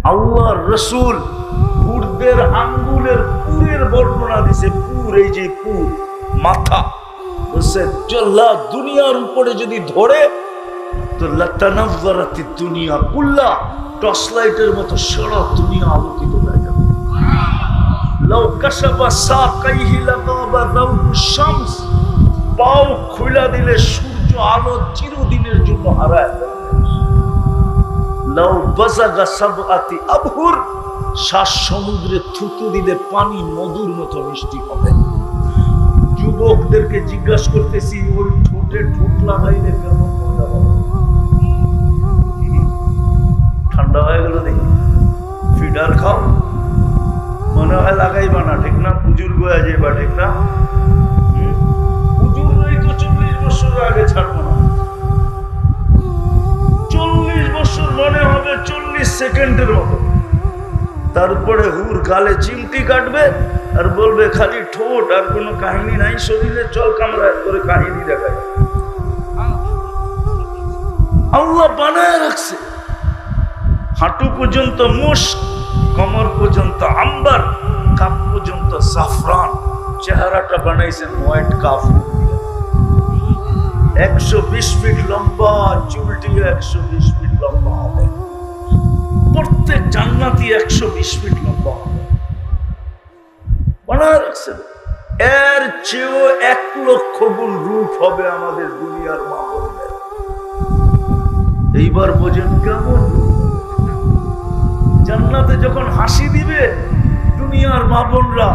আল্লাহর রাসূল পুরদের আঙ্গুলের পুরের বর্ণনা দিছে। পুর, এই যে পুর মাথা, বলছে আল্লাহ দুনিয়ার উপরে যদি ধরে তো লাতানাওয়ারাতি দুনিয়া কুল্লা, টর্চ লাইটের মতো সারা দুনিয়া আলোকিত হয়ে যাবে। লাউ কাশাফা সাকাইহি লাগাবা দাউস শামস, পাও খুলে দিলে সূর্য আলো চিরদিনের জন্য হারায় যাবে। লাউ বাজাগা সাবআতি আবহুর, শ্বাস সমুদ্রে থুতু দিলে পানি মধুর মতো মিষ্টি হবে। যুবকদেরকে জিজ্ঞাসা করতেছি, ওই ঠোঁটে ঠোঁট লাগাইলে কেমন মজা হবে? ঠান্ডা হয়ে গেল দেখি, ফিডার খাও, মনে হয় লাগাইবা না, ঠিক না? বুজুর্গ হয়ে যাইবা, ঠিক না? বুজুর্গই তো 40 বছর আগে ছাড়বো না। 40 বছর মনে হবে 40 সেকেন্ডের মতো। তারপরে হুর গালে চিমটি কাটবে আর বলবে খালি ঠোঁট, আর কোনো কাহিনী নাই শরীরে, চল কামড়ায় করে কাহিনী দেখায়। আল্লাহ বানায় রাখছে, হাঁটু পর্যন্ত মুস্ক, কমর পর্যন্ত আম্বার, কাপ পর্যন্ত জাফরান, চেহারাটা বানাইছেন হোয়াইট কাফুর দিয়ে। 120 ফিট লম্বা, চুলটি 120 ফিট লম্বা হবে। প্রত্যেক জান্নাতি 120 ফিট লম্বা হবে, বানায় রাখছেন। এর চেয়েও 1 লক্ষ গুণ রূপ হবে আমাদের দুনিয়ার মা বোনদের। এইবার বোঝেন কেমন জান্নাতে যখন হাসি দিবে দুনিয়ার মা বোনরা,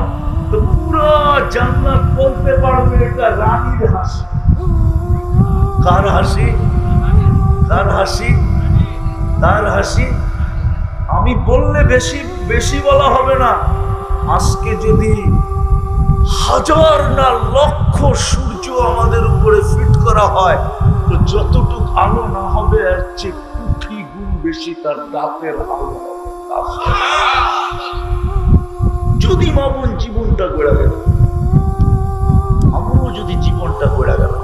তো পুরো জান্নাত বলতে পারবে এটা রানীর হাসি। কার হাসি? কার হাসি? কার হাসি? আমি বললে বেশি বেশি বলা হবে না। আজকে যদি 1000 না লক্ষ সূর্য আমাদের উপরে ফিট করা হয়, তো যতটুকু আলো না হবে এর চেয়ে কোটি গুণ বেশি তার দাঁতের আলো হবে। যদি মামুন জীবনটা গড়ে গেল, আমরাও যদি জীবনটা গড়ে গেল,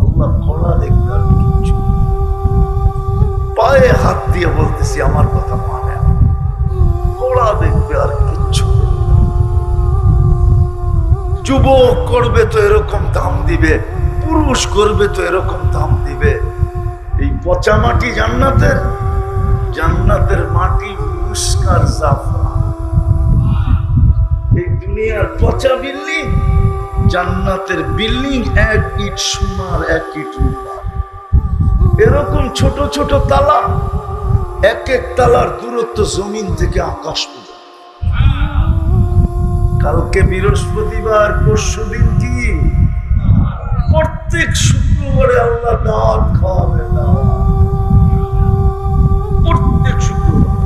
আল্লাহ খোলা দেখবে আর কিছু। পায়ে হাত দিয়ে বলতেছি, আমার কথা মানে, খোলা দেখবে আর কিচ্ছু। যুবক করবে তো এরকম দাম দিবে, পুরুষ করবে তো এরকম দাম দিবে। এই পচা মাটি জান্নাতের, জান্নাতের মাটি মুস্কার জাফরান। এই দুনিয়ার পচা বিল্ডিং, জান্নাতের বিল্ডিং 1 ইট সোনার 1 ইট রূপার। এরকম ছোট ছোট তালা, এক এক তালার দূরত্ব জমিন থেকে আকাশ পর্যন্ত। কালকে বৃহস্পতিবার, পরশুদিন কি? প্রত্যেক শুক্রবারে আল্লাহ দাওয়াত খাওয়াবে। প্রত্যেক শুক্রবার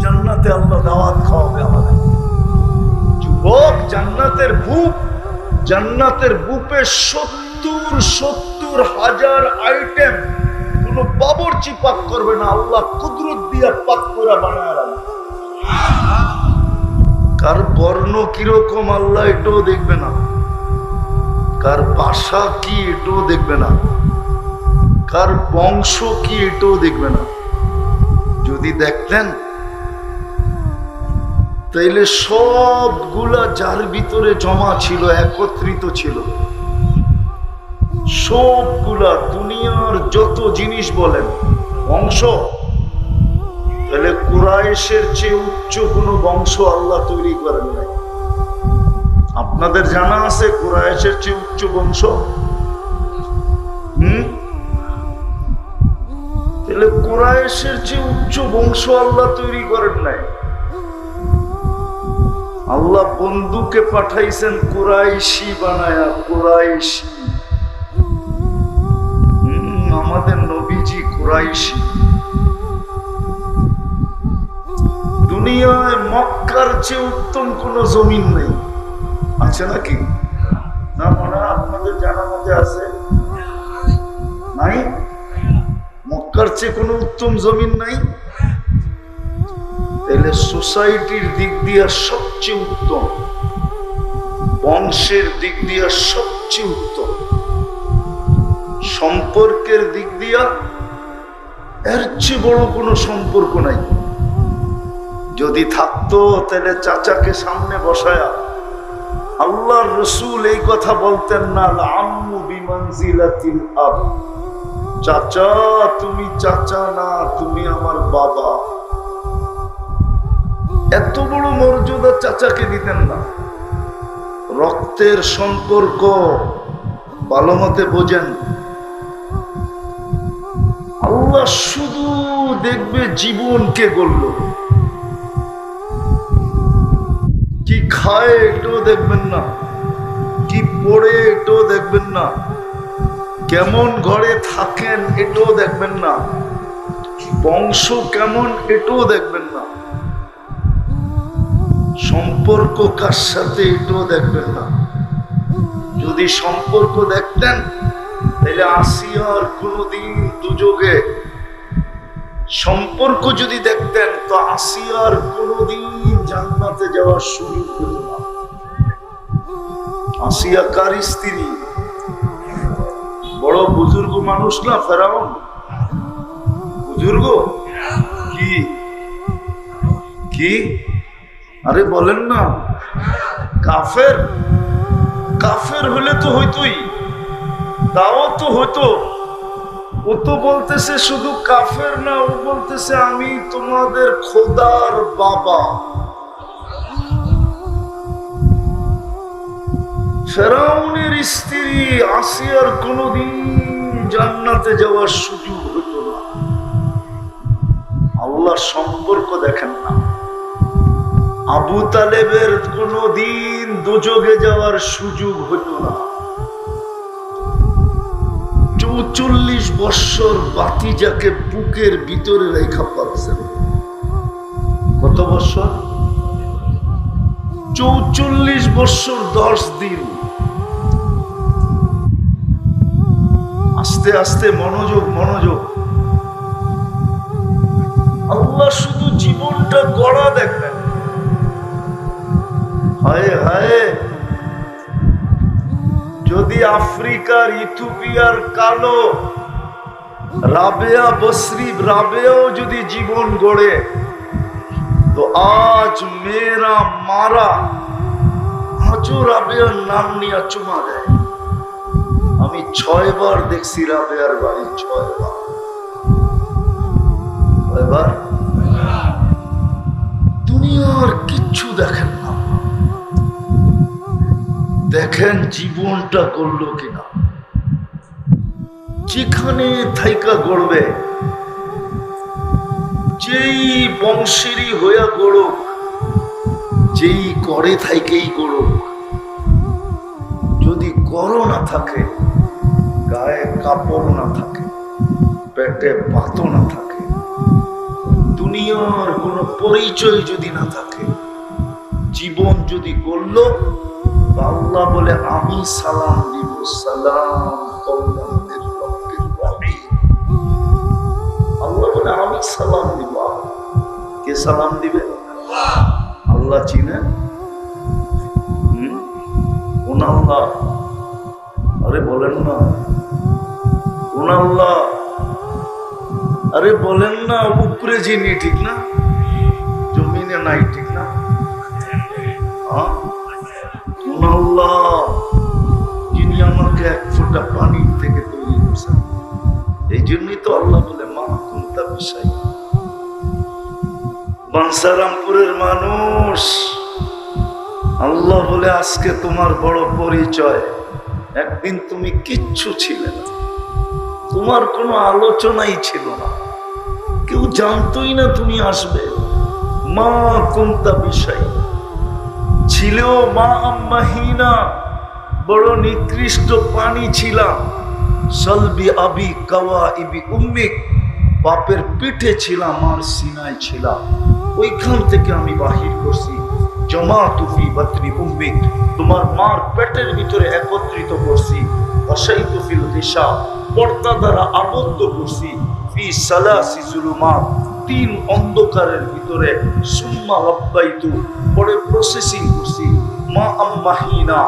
জান্নাতে আল্লাহ দাওয়াত খাওয়াবে আমাদের। যুবক, জান্নাতের বুক, জান্নাতের বুকে 70,000 আইটেম। কোনো বাবুর্চি পাক করবে না, আল্লাহ কুদরত দিয়া পাক করে বানায় রাখবে। কার বর্ণ কিরকম আল্লাহ এটাও দেখবে না, কার ভাষা কি এটাও দেখবে না, কার বংশ কি এটাও দেখবে না। যদি দেখতেন তাইলে সবগুলা যার ভিতরে জমা ছিল, একত্রিত ছিল, সবগুলা দুনিয়ার যত জিনিস বলেন বংশ, তাহলে কুরাইশের চেয়ে উচ্চ কোনো বংশ আল্লাহ তৈরি করেন নাই। আপনাদের জানা আছে কুরাইশের চেয়ে উচ্চ বংশ? তাহলে কুরাইশের চেয়ে উচ্চ বংশ আল্লাহ তৈরি করেন নাই। আল্লাহ বন্ধুকে পাঠাইছেন কুরাইশি বানায়া, কুরাইশি। আমাদের নবীজি কুরাইশি। দুনিয়ায় মক্কার চেয়ে উত্তম কোন জমিন নেই, আছে নাকি? না, মনে হয় আপনাদের জানা মতে আছে, নাই? মক্কার চেয়ে কোনো উত্তম জমিন নাই। তাহলে সোসাইটির দিক দিয়া সবচেয়ে উত্তম, বংশের দিক দিয়া সবচেয়ে উত্তম, সম্পর্কের দিক দিয়া এর চেয়ে বড় কোনো সম্পর্ক নাই। যদি থাকতো তাহলে চাচাকে সামনে বসায়া আল্লাহর রসুল এই কথা বলতেন না, আম্মু বিমানজিলাতিল আব, চাচা তুমি চাচা না, তুমি আমার বাবা। এত বড় মর্যাদা চাচাকে দিতেন না। রক্তের সম্পর্ক ভালো মতে বোঝেন। আল্লাহ শুধু দেখবে জীবনকে গড়ল, কি খায় এটাও দেখবেন না, কি পড়ে এটাও দেখবেন না, কেমন ঘরে থাকেন এটাও দেখবেন না, বংশ কেমন এটাও দেখবেন না, সম্পর্ক কার সাথে এটাও দেখবেন না। যদি সম্পর্ক দেখতেন তাহলে আসিয়ার কোনদিন দুযোগে, সম্পর্ক যদি দেখতেন তো আসিয়ার কোনদিন জান্নাতে যাওয়ার সুযোগ হতো না। আসিয়া কার স্ত্রী? বড় বুজুর্গ মানুষ না ফেরাউন? বুজুর্গ কি কি আরে বলেন না, কাফের? কাফের হলে তো হইতোই, তাও তো হইতো। ও তো বলতেছে শুধু কাফের না, ও বলতেছে আমি তোমাদের খোদার বাবা। ফেরাউনের স্ত্রী আসিয়ার কোনদিন জান্নাতে যাওয়ার সুযোগ হতো না। আল্লাহর সম্পর্ক দেখেন না। আবু তালেবের কোনদিন দোজখে যাওয়ার সুযোগ হতো না। ৪৪ বৎসর বাতিজাকে বুকের ভিতরে রেখা পাচ্ছেন। কত বৎসর? ৪৪ বৎসর 10 দিন। আস্তে আস্তে মনোযোগ মনোযোগ। আল্লাহ শুধু জীবনটা গড়া দেখবেন। হায় হায়, যদি আফ্রিকার ইথিওপিয়ার কালো রাবেয়া বসরি, রাবেয়াও যদি জীবন গড়ে, তো আজ মেয়েরা মারা আজও রাবেয়ার নাম নিয়ে চুমা দেয়। আমি 6 বার দেখছি রাবেয়ার বাড়ি, 6 বার। এবার দুনিয়ার কিচ্ছু দেখেন না, দেখেন জীবনটা করলো কিনা। যেখানে থাইকা গড়বে, যেই বংশেরই হইয়া গড়ুক, যেই করে থাইকেই গড়ুক, যদি গড় না থাকে, গায়ে কাপড় না থাকে, পেটে পাতো না থাকে, দুনিয়ার কোনো পরিচয় যদি না থাকে, জীবন যদি গড়ল, আল্লাহ বলে আমি সালাম দিব, সালাম কওলামির রব্বির রহিম। আল্লাহ বলে আমি সালাম দিব। কে সালাম দিবে? আল্লাহ চিনেন? কোন আল্লাহ? আরে বলেন না, কোন আল্লাহ? আরে বলেন না, উপরে যিনি, ঠিক না? জমিনে নাই, ঠিক না? আল্লাহ যিনি আমাকে 1 ফোঁটা পানির থেকে তৈরি করছেন। এই জন্যই তো আল্লাহ বলে মা কুনতা বিশাই। বাঞ্ছারামপুরের মানুষ, আল্লাহ বলে আজকে তোমার বড় পরিচয়। একদিন তুমি কিচ্ছু ছিলে না, তোমার কোনো আলোচনাই ছিল না, কেউ জানতোই না তুমি আসবে। মা কুনতা বিশাই ছিলেও মা আম্মাহিনা, বড় নিকৃষ্ট পানি ছিলাম। সলবি আবি কাওয়া ইবি উম্মিক, বাপের পিঠে ছিলাম আর সিনায় ছিলাম, ওইখান থেকে আমি বাহির করছি। জমা তুফি বাতনি উম্মিক, তোমার মার পেটের ভিতরে একত্রিত করছি। অসাই তুফিল দিশা, পর্দা দ্বারা আবদ্ধ করছি। ফি সালাসি জুলুমাত, 3 অন্ধকারের ভিতরে। সুম্মা রাব্বাইতু, পরে প্রসেসিং করছি। মা আম্মাহিনা,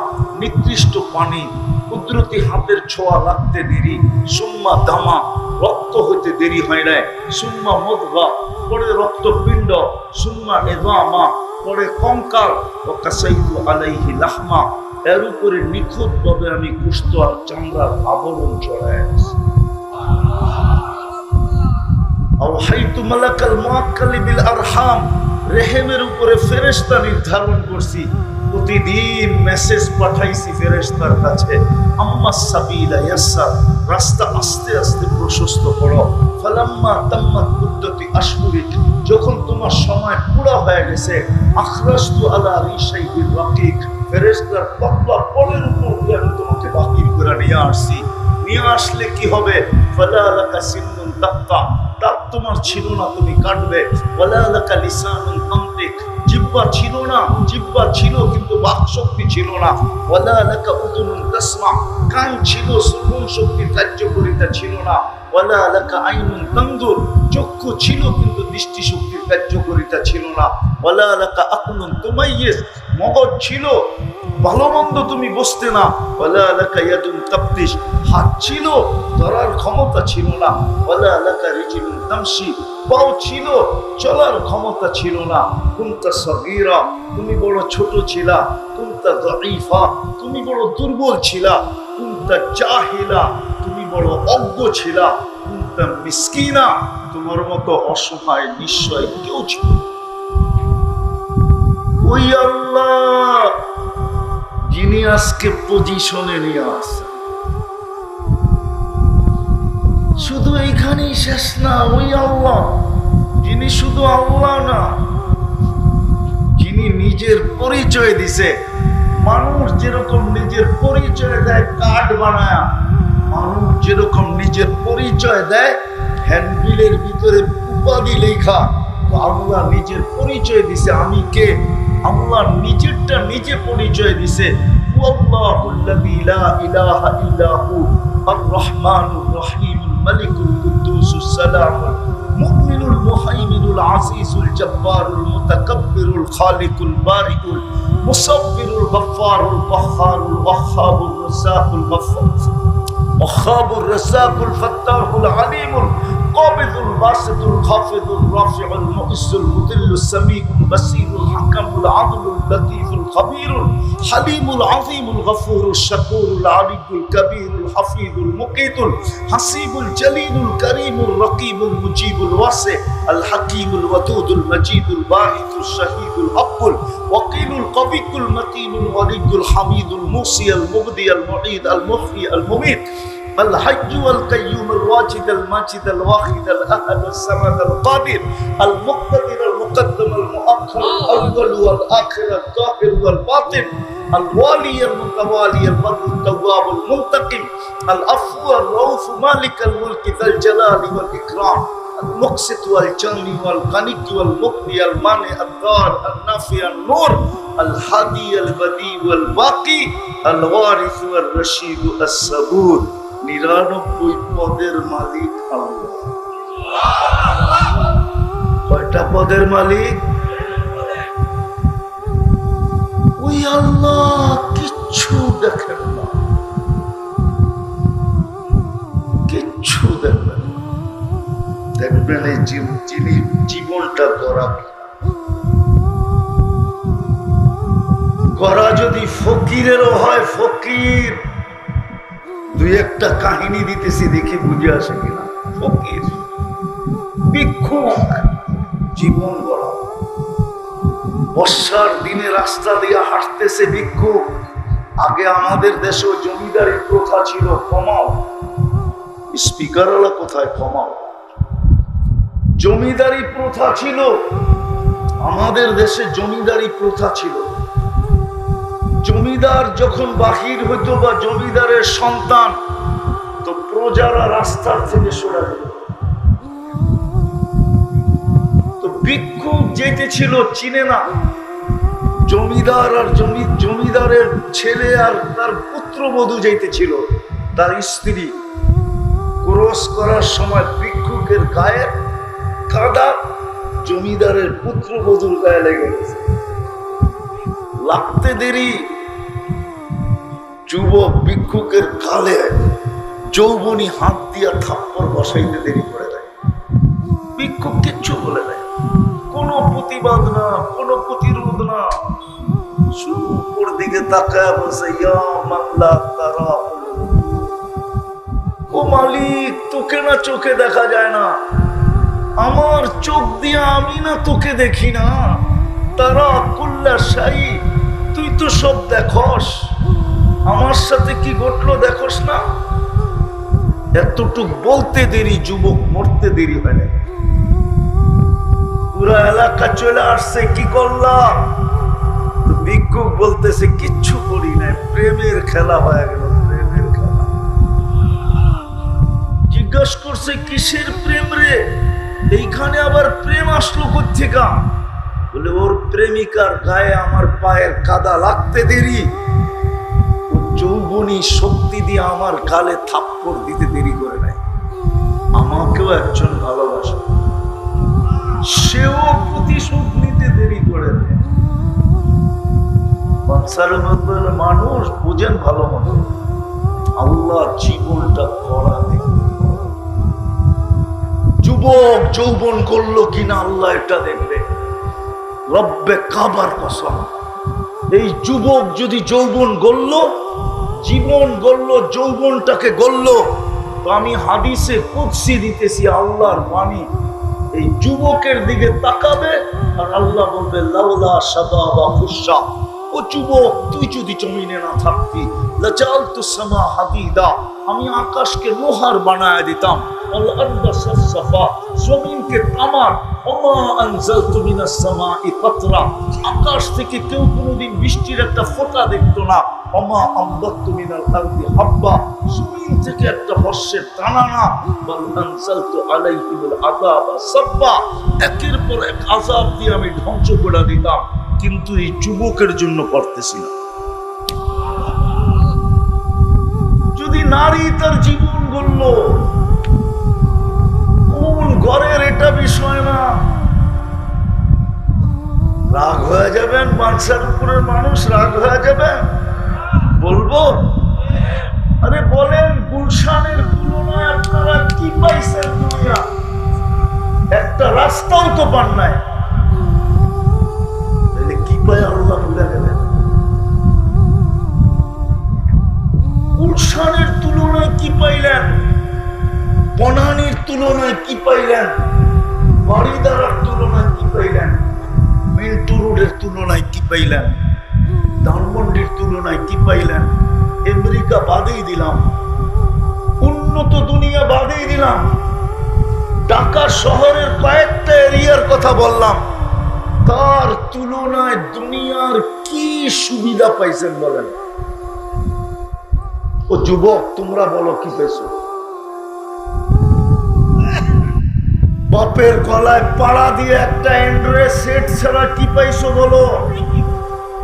নিকৃষ্ট পানি, ক্ষুদ্র কুদরতি হাতের ছোঁয়া লাগতে দেরি, সুম্মা দামা রক্ত হইতে দেরি হয় নাই, সুম্মা মুদগা পরে রক্তপিণ্ড, সুম্মা ইযামা পরে কঙ্কাল, ওয়া কাসাইতু আলাইহি লাহমা এর উপরে নিখুঁত ভাবে আমি গোশত আর চামড়ার আবরণ চড়াইছি। আওহাইতু মালাকাল মুআক্কালি বিল আরহাম রেহেমের উপরে ফেরেশতা নির্ধারণ করছি, প্রতিদিন মেসেজ পাঠাইছি ফেরেশতার কাছে, আম্মা সাবিলা ইয়াসসার রাস্তা আস্তে আস্তে প্রশস্ত করো, ফালাম্মা তাম্মাত মুদ্দাতি আশহুরি যখন তোমার সময় পুরো হয়ে গেছে, আখরাজতু আলা রিশাইহির রাকিক ফেরেশতার পাতলা পলের উপর দিয়ে আমি তোমাকে বাহির করে নিয়ে আসছি। নিয়ে আসলে কি হবে? ফালা লাকা সিন্নুন তাক্তা দাঁত তোমার ছিল না, তুমি কাটবে, ওয়ালা লাকা লিসানুন তানতিক জিহ্বা ছিল না, জিহ্বা ছিল কিন্তু বাক শক্তি ছিল না, ওয়ালা লাকা উযুনুন তাসমা কান ছিল, শ্রবণ শক্তি কার্যকারিতা ছিল না, ওয়ালা লাকা আইনুন তানজুর চক্ষু ছিল কিন্তু দৃষ্টি শক্তির কার্যকারিতা ছিল না, ওয়ালা লাকা আকলুন তুমাইয়িজ মগজ ছিল, ভালো মন্দ তুমি বুঝতে না, ওয়ালা লাকা ইয়াদুন তাবতিশ হাত ছিল, ধরার ক্ষমতা ছিল না, ওয়ালা লাকা রিজলুন তামশি পাও ছিল, চলার ক্ষমতা ছিল না, কুনতা সগীরা তুমি বড় ছোট ছিলা, কুনতা যায়ীফা তুমি বড় দুর্বল ছিলা, কুনতা জাহিলা তুমি বড় অজ্ঞ ছিলা, কুনতা মিসকিনা তোমার মতো অসহায় নিশ্চয় কেউ ছিল। ওই আল্লাহ যিনি আজকে পজিশনে নিয়ে আসেন, শুধু এইখানেই শেষ না, ওই আল্লাহ যিনি শুধু আল্লাহ না, যিনি নিজের পরিচয় দিছে। মানুষ যেরকম নিজের পরিচয় দেয় কার্ড বানায়, মানুষ যেরকম নিজের পরিচয় দেয় হ্যান্ডবিলের ভিতরে উপাধি লেখা, আল্লাহ নিজের পরিচয় দিছে আমি কে। আল্লাহ নিজেরটা নিজে পরিচয় দিছে, আল্লাহুল্লাযী লা ইলাহা ইল্লা হু আর-রহমানুর রহিমুল মালিকুল কুদ্দুসুস সালামুল মুমিনুল মুহাইমিনুল আজিজুল জব্বারুল মুতাকাব্বিরুল খালিকুল বারিকুল মুসাব্বিরুল গফফারুল ওয়াহ্হাবুল ওয়াহ্হাবুর রাজ্জাকুল গফফার ওয়াহ্হাবুর রাজ্জাকুল ফাত্তাহুল আলিমুল কাবিদুল বাসিতুল খাফিদুল রাফিউল মুইজ্জুল মুদিল্লুস সামিউল বাসীরুল হাকামুল আদলুল লতীফুল খবীরুল হালিমুল আযীমুল গফুরুশ শাকুরুল আলিয়ুল কবীরুল হাফিজুল মুকীতুল হাসিবুল জলিলুল করিমুর রকিবুল মুজিবুল ওয়াসি আল হাকীমুল ওয়াদুদুল মজিদুল বাঈসুশ শাহীদুল হকুল ওয়াকিলুল কবিকুল মতিনুল ওয়ালিদুল হামিদুল মুসিয়াল মুবদিয়াল মুঈদ আল মুহয়ি আল মুমীত الحي والقيوم الواجد الماجد الواحد الأحد الصمد القادر المقتدر المقدم المؤخر الأول والآخر الظاهر والباطن الوالي المتوالي البر التواب المنتقم العفو الرؤوف مالك الملك ذا الجلال والإكرام المقسط والجاني والغني والمغني المانع الضار النافع النور الهادي البديع والباقي الوارث والرشيد الصبور 99 পদের মালিক আল্লাহ। কয়টা পদের মালিক? ওই আল্লাহ কিচ্ছু দেখেন না, কিচ্ছু দেখবেন না। দেখবেন এই যিনি জীবনটা গড়া যদি ফকিরেরও হয়, ফকির দুই একটা কাহিনী দিতেছি দেখি বুঝে আসে কিনা। ফকির ভিক্ষুক জীবন গড়া, বর্ষার দিনে রাস্তা দিয়ে হাঁটতেছে ভিক্ষুক। আগে আমাদের দেশেও জমিদারি প্রথা ছিল, কমাও স্পিকারওয়ালা কোথায়, কমাও। জমিদারি প্রথা ছিল আমাদের দেশে, জমিদারি প্রথা ছিল। জমিদার যখন বাহির হইতো বা জমিদারের সন্তান, তো প্রজারা রাস্তার থেকে সরে যেত। তো ভিক্ষুক যেতে ছিল চিনে না, জমিদার আর জমিদারের ছেলে আর তার পুত্রবধূ যেতেছিল, তার স্ত্রী। ক্রস করার সময় ভিক্ষুকের গায়ে কাদা জমিদারের পুত্রবধূর গায়ে লেগে গেছে। লাগতে দেরি, যুবক ভিক্ষুকের গালে যৌবনী হাত দিয়া থাপ্পড় বসাইতে দেরি করে দেয়। ভিক্ষুক কিচ্ছু বলে দেয়, কোনো প্রতিবাদ না, কোনো প্রতিরোধ না, শুধু উপর দিকে তাকায় বসে, ইয়া মাল্লা তারা, ও মালিক তোকে না চোখে দেখা যায় না, আমার চোখ দিয়ে আমি না তোকে দেখি না, তারা কুল্লা শাই, তুই তো সব দেখস, আমার সাথে কি ঘটলো দেখস না। এতটুক বলতে দেরি, যুবক মরতে দেরি হয় না। পুরা এলাকা চলে আসছে, কি করলাম? তো ভিক্ষুক বলতেছে কিচ্ছু করি না, প্রেমের খেলা হয়ে গেল, প্রেমের খেলা। জিজ্ঞাসা করছে কিসের প্রেম রে, এইখানে আবার প্রেম আসলো কোত্থেকা? বলে ওর প্রেমিকার গায়ে আমার পায়ের কাদা লাগতে দেরি, ও যৌবনী শক্তি দিয়ে আমার গালে থাপ্পড় দিতে দেরি করে নাই। আমাকেও একজন ভালোবাসে, সেও প্রতিশোধ নিতে দেরি করে দেয়। মানুষ বুঝেন ভালো মতো, আল্লাহ জীবনটা করা দেখে। যুবক যৌবন করলো কিনা আল্লাহ এটা দেখবে। রব্বে কাবার কসম, এই যুবক যদি যৌবন গড়ল, জীবন গড়ল, যৌবনটাকে গড়ল, তো আমি হাদিসে কুদসি দিতেছি, আল্লাহর বাণী, এই যুবকের দিকে তাকাবে আর আল্লাহ বলবে লাউলা শাবাবা ফুসা, ও যুবক তুই যদি জমিনে না থাকতি, লাজালতু সামা হাদিদা, আমি আকাশকে লোহার বানায় দিতাম, আল আরদা সাফা, জমিনকে তামার, ওমা আনজালতু মিনাস সামাই কাতরা, আকাশ থেকে কেউ কোনোদিন বৃষ্টির একটা ফোঁটা দেখতো না, ওমা আমবাততু মিনাল আরদি হাব্বা, জমিন থেকে একটা বর্ষের দানা না, বাল আনজালতু আলাইহিল আযাবা সাব্বা, একের পর এক আযাব দিয়ে আমি ধ্বংস করে দিতাম, কিন্তু এই যুবকের জন্য করতেছি না। যদি নারী তার জীবন গড়ল, কোন ঘরের এটা বিষয় না, রাগ হয়ে যাবেন, বাদশার উপরের মানুষ রাগ হয়ে যাবেন, বলবো আরে বলেন গুলশানের তুলনায় আপনারা কি পাইছেন? দুনিয়া একটা রাস্তাও তো পান নাই, কি পায় আল্লাহ ভুলে গেলেন? গুলশানের তুলনায় কি পাইলেন? বনানীর তুলনায় কি পাইলেন? বাড়িদারার তুলনায় কি পাইলেন? মিন্টু রোডের তুলনায় কি পাইলেন? ধানমন্ডির তুলনায় কি পাইলেন? আমেরিকা বাদেই দিলাম, উন্নত দুনিয়া বাদেই দিলাম, ঢাকা শহরের কয়েকটা এরিয়ার কথা বললাম, তার তুলনায় দুনিয়ার কি সুবিধা পাইছেন বলেন? ও যুবক তোমরা বলো কি পেয়েছো? বাপের গলায় পাড়া দিয়ে একটা অ্যান্ড্রয়েড সেট ছাড়া কি পাইছো বলো?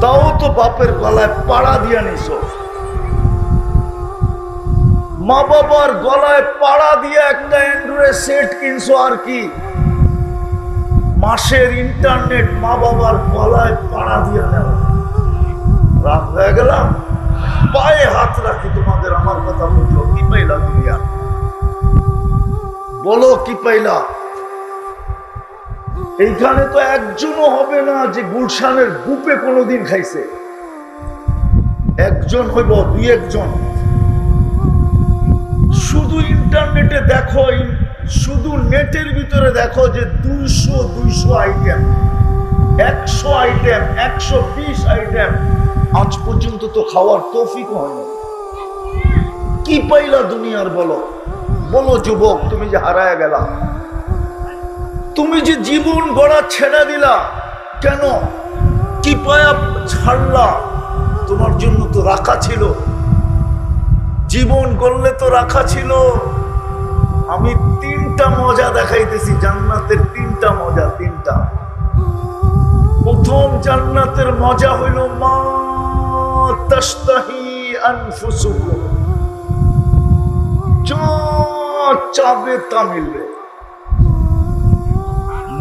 তাও তো বাপের গলায় পাড়া দিয়ে নিছো। মা বাবার গলায় পাড়া দিয়ে একটা অ্যান্ড্রয়েড সেট কিনছো, আর কি মাসের ইন্টারনেট মা বাবার গলায় পাড়া দিয়ে নেওয়া। রাগ হয়ে গেলাম, পায়ে হাত রাখি তোমাদের, আমার কথা বললো কি পাইলা দুনিয়া? বলো কি পাইলা? এইখানে তো একজনও হবে না যে গুলশানের বুপে কোনোদিন খাইছে, একজন হইব, দুই একজন। শুধু ইন্টারনেটে দেখো, শুধু নেটের ভিতরে দেখো যে 200 আইটেম, 100 আইটেম, 120 আইটেম, আজ পর্যন্ত তো খাওয়ার তৌফিক হয়নি। কি পাইলা দুনিয়ার বলো? বলো যুবক, তুমি যে হারায় গেলা, তুমি যে জীবন গড়া ছেড়ে দিলা, কেন? কি পায়া ছাড়লা? তোমার জন্য তো রাখা ছিল, জীবন গড়লে তো রাখা ছিল। আমি 3টা মজা দেখাইতেছি, জান্নাতের 3টা মজা, 3টা। প্রথম জান্নাতের মজা হইল মা তাশতাহি আনফুসুকুম, যা চাবে তা মিলবে,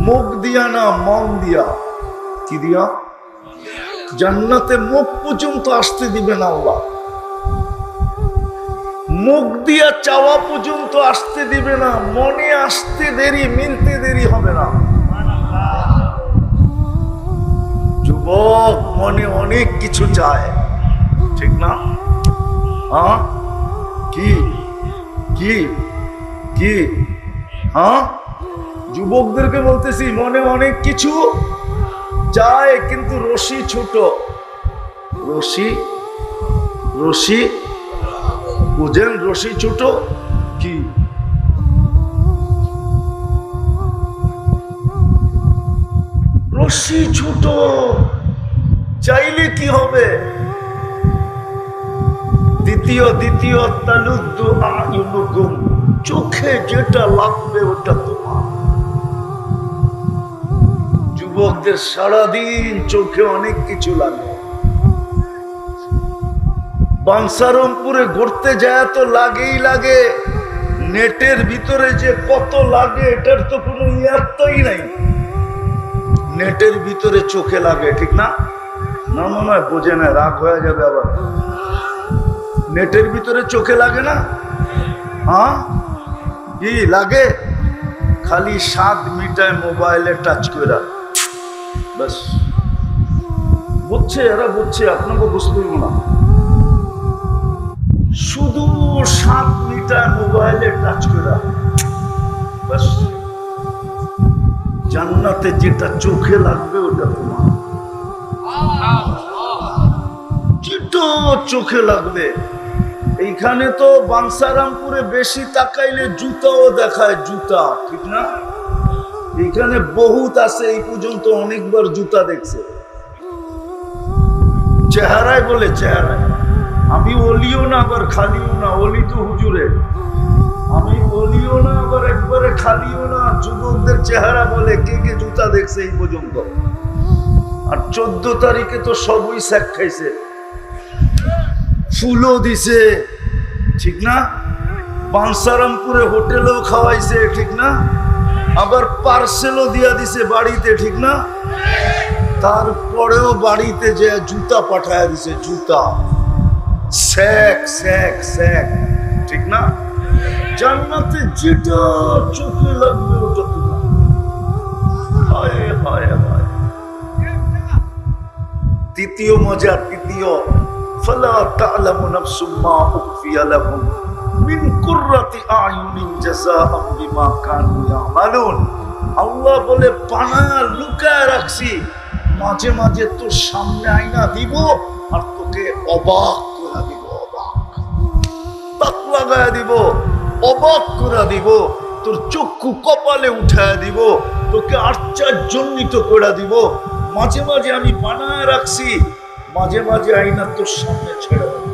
মুখ দিয়া না মন দিয়া। কি দিয়া? জান্নাতে মুখ পর্যন্ত আসতে দিবে না আল্লাহ, মুখ দিয়া চাওয়া পর্যন্ত আসতে দিবে না, মনে আসতে দেরি, মিলতে দেরি হবে না। যুবক মনে অনেক কিছু চায়, ঠিক না? হ্যাঁ, কি কি কি? হ্যাঁ, যুবকদেরকে বলতেছি, মনে অনেক কিছু চায়, কিন্তু রশি ছোট। রশি রশি বুঝেন? রশি ছোট। কি? রশি ছোট, চাইলে কি হবে? দ্বিতীয় তালুদ্দু আয়ুনুকুম, চোখে যেটা লাগবে ওটা তোমার। যুবকদের সারাদিন চোখে অনেক কিছু লাগে। বাঞ্ছারামপুরে ঘুরতে যায় তো লাগেই লাগে, নেটের ভিতরে যে কত লাগে এটার তো কোনো ইয়ার্থই নাই। নেটের ভিতরে চোখে লাগে, ঠিক না? না মনে হয় বোঝে না, রাগ হয়ে যাবে আবার। নেটের ভিতরে চোখে লাগে না? হ্যাঁ, কি লাগে? খালি 7 মিটার মোবাইলে টাচ করে, বাস। বুঝছে এরা, বুঝছে, আপনাকে বুঝতে পারবো না। শুধু 7 মিটার মোবাইলে টাচ করে, বাস। জান্নাতে যেটা চোখে লাগবে ওটা তোমার, যেটা চোখে লাগবে। এইখানে তো বাঞ্ছারামপুরে বেশি তাকাইলে জুতাও দেখায়, জুতা, ঠিক না? এইখানে বহুত আছে, এই পর্যন্ত অনেকবার জুতা দেখছে। চেহারায় বলে, চেহারায়। আমি অলিও না আবার খালিও না, অলি তো হুজুরে। আমি অলিও না আবার একবারে খালিও না। যুবকদের চেহারা বলে কে কে জুতা দেখছে এই পর্যন্ত। আর 14 তারিখে তো সবই স্যাক খাইছে, ফুলও দিছে, ঠিক না? বাঞ্ছারামপুরে হোটেলেও খাওয়াইছে, ঠিক না? আবার পার্সেলও দিয়া দিছে বাড়িতে, ঠিক না? তারপরেও বাড়িতে যে জুতা পাঠায় দিছে, জুতা, স্যাক স্যাক স্যাক, ঠিক না? জান্নাতে যেটা চোখে লাগবে ওটা তোমার। হায় হায় হায়। তৃতীয় মজা, তৃতীয়, ফালা তা'লামু নাফসুম মা উখফিয়া লাহুম মিন কুররাতি আ'য়ুনিন জাযাআম বিমা কানু ইয়ামালুন। আল্লাহ বলে, বানায়া লুকায় রাখছি, মাঝে মাঝে তোর সামনে আইনা দিব আর তোকে অবাক করে দিব, অবাক, তাক লাগায় দিব, অবাক করে দিব, তোর চক্ষু কপালে উঠায় দিব, তোকে আশ্চর্যান্বিত করে দিব। মাঝে মাঝে আমি বানায় রাখছি, মাঝে মাঝে আইনা তোর সামনে ছেড়ে দেব।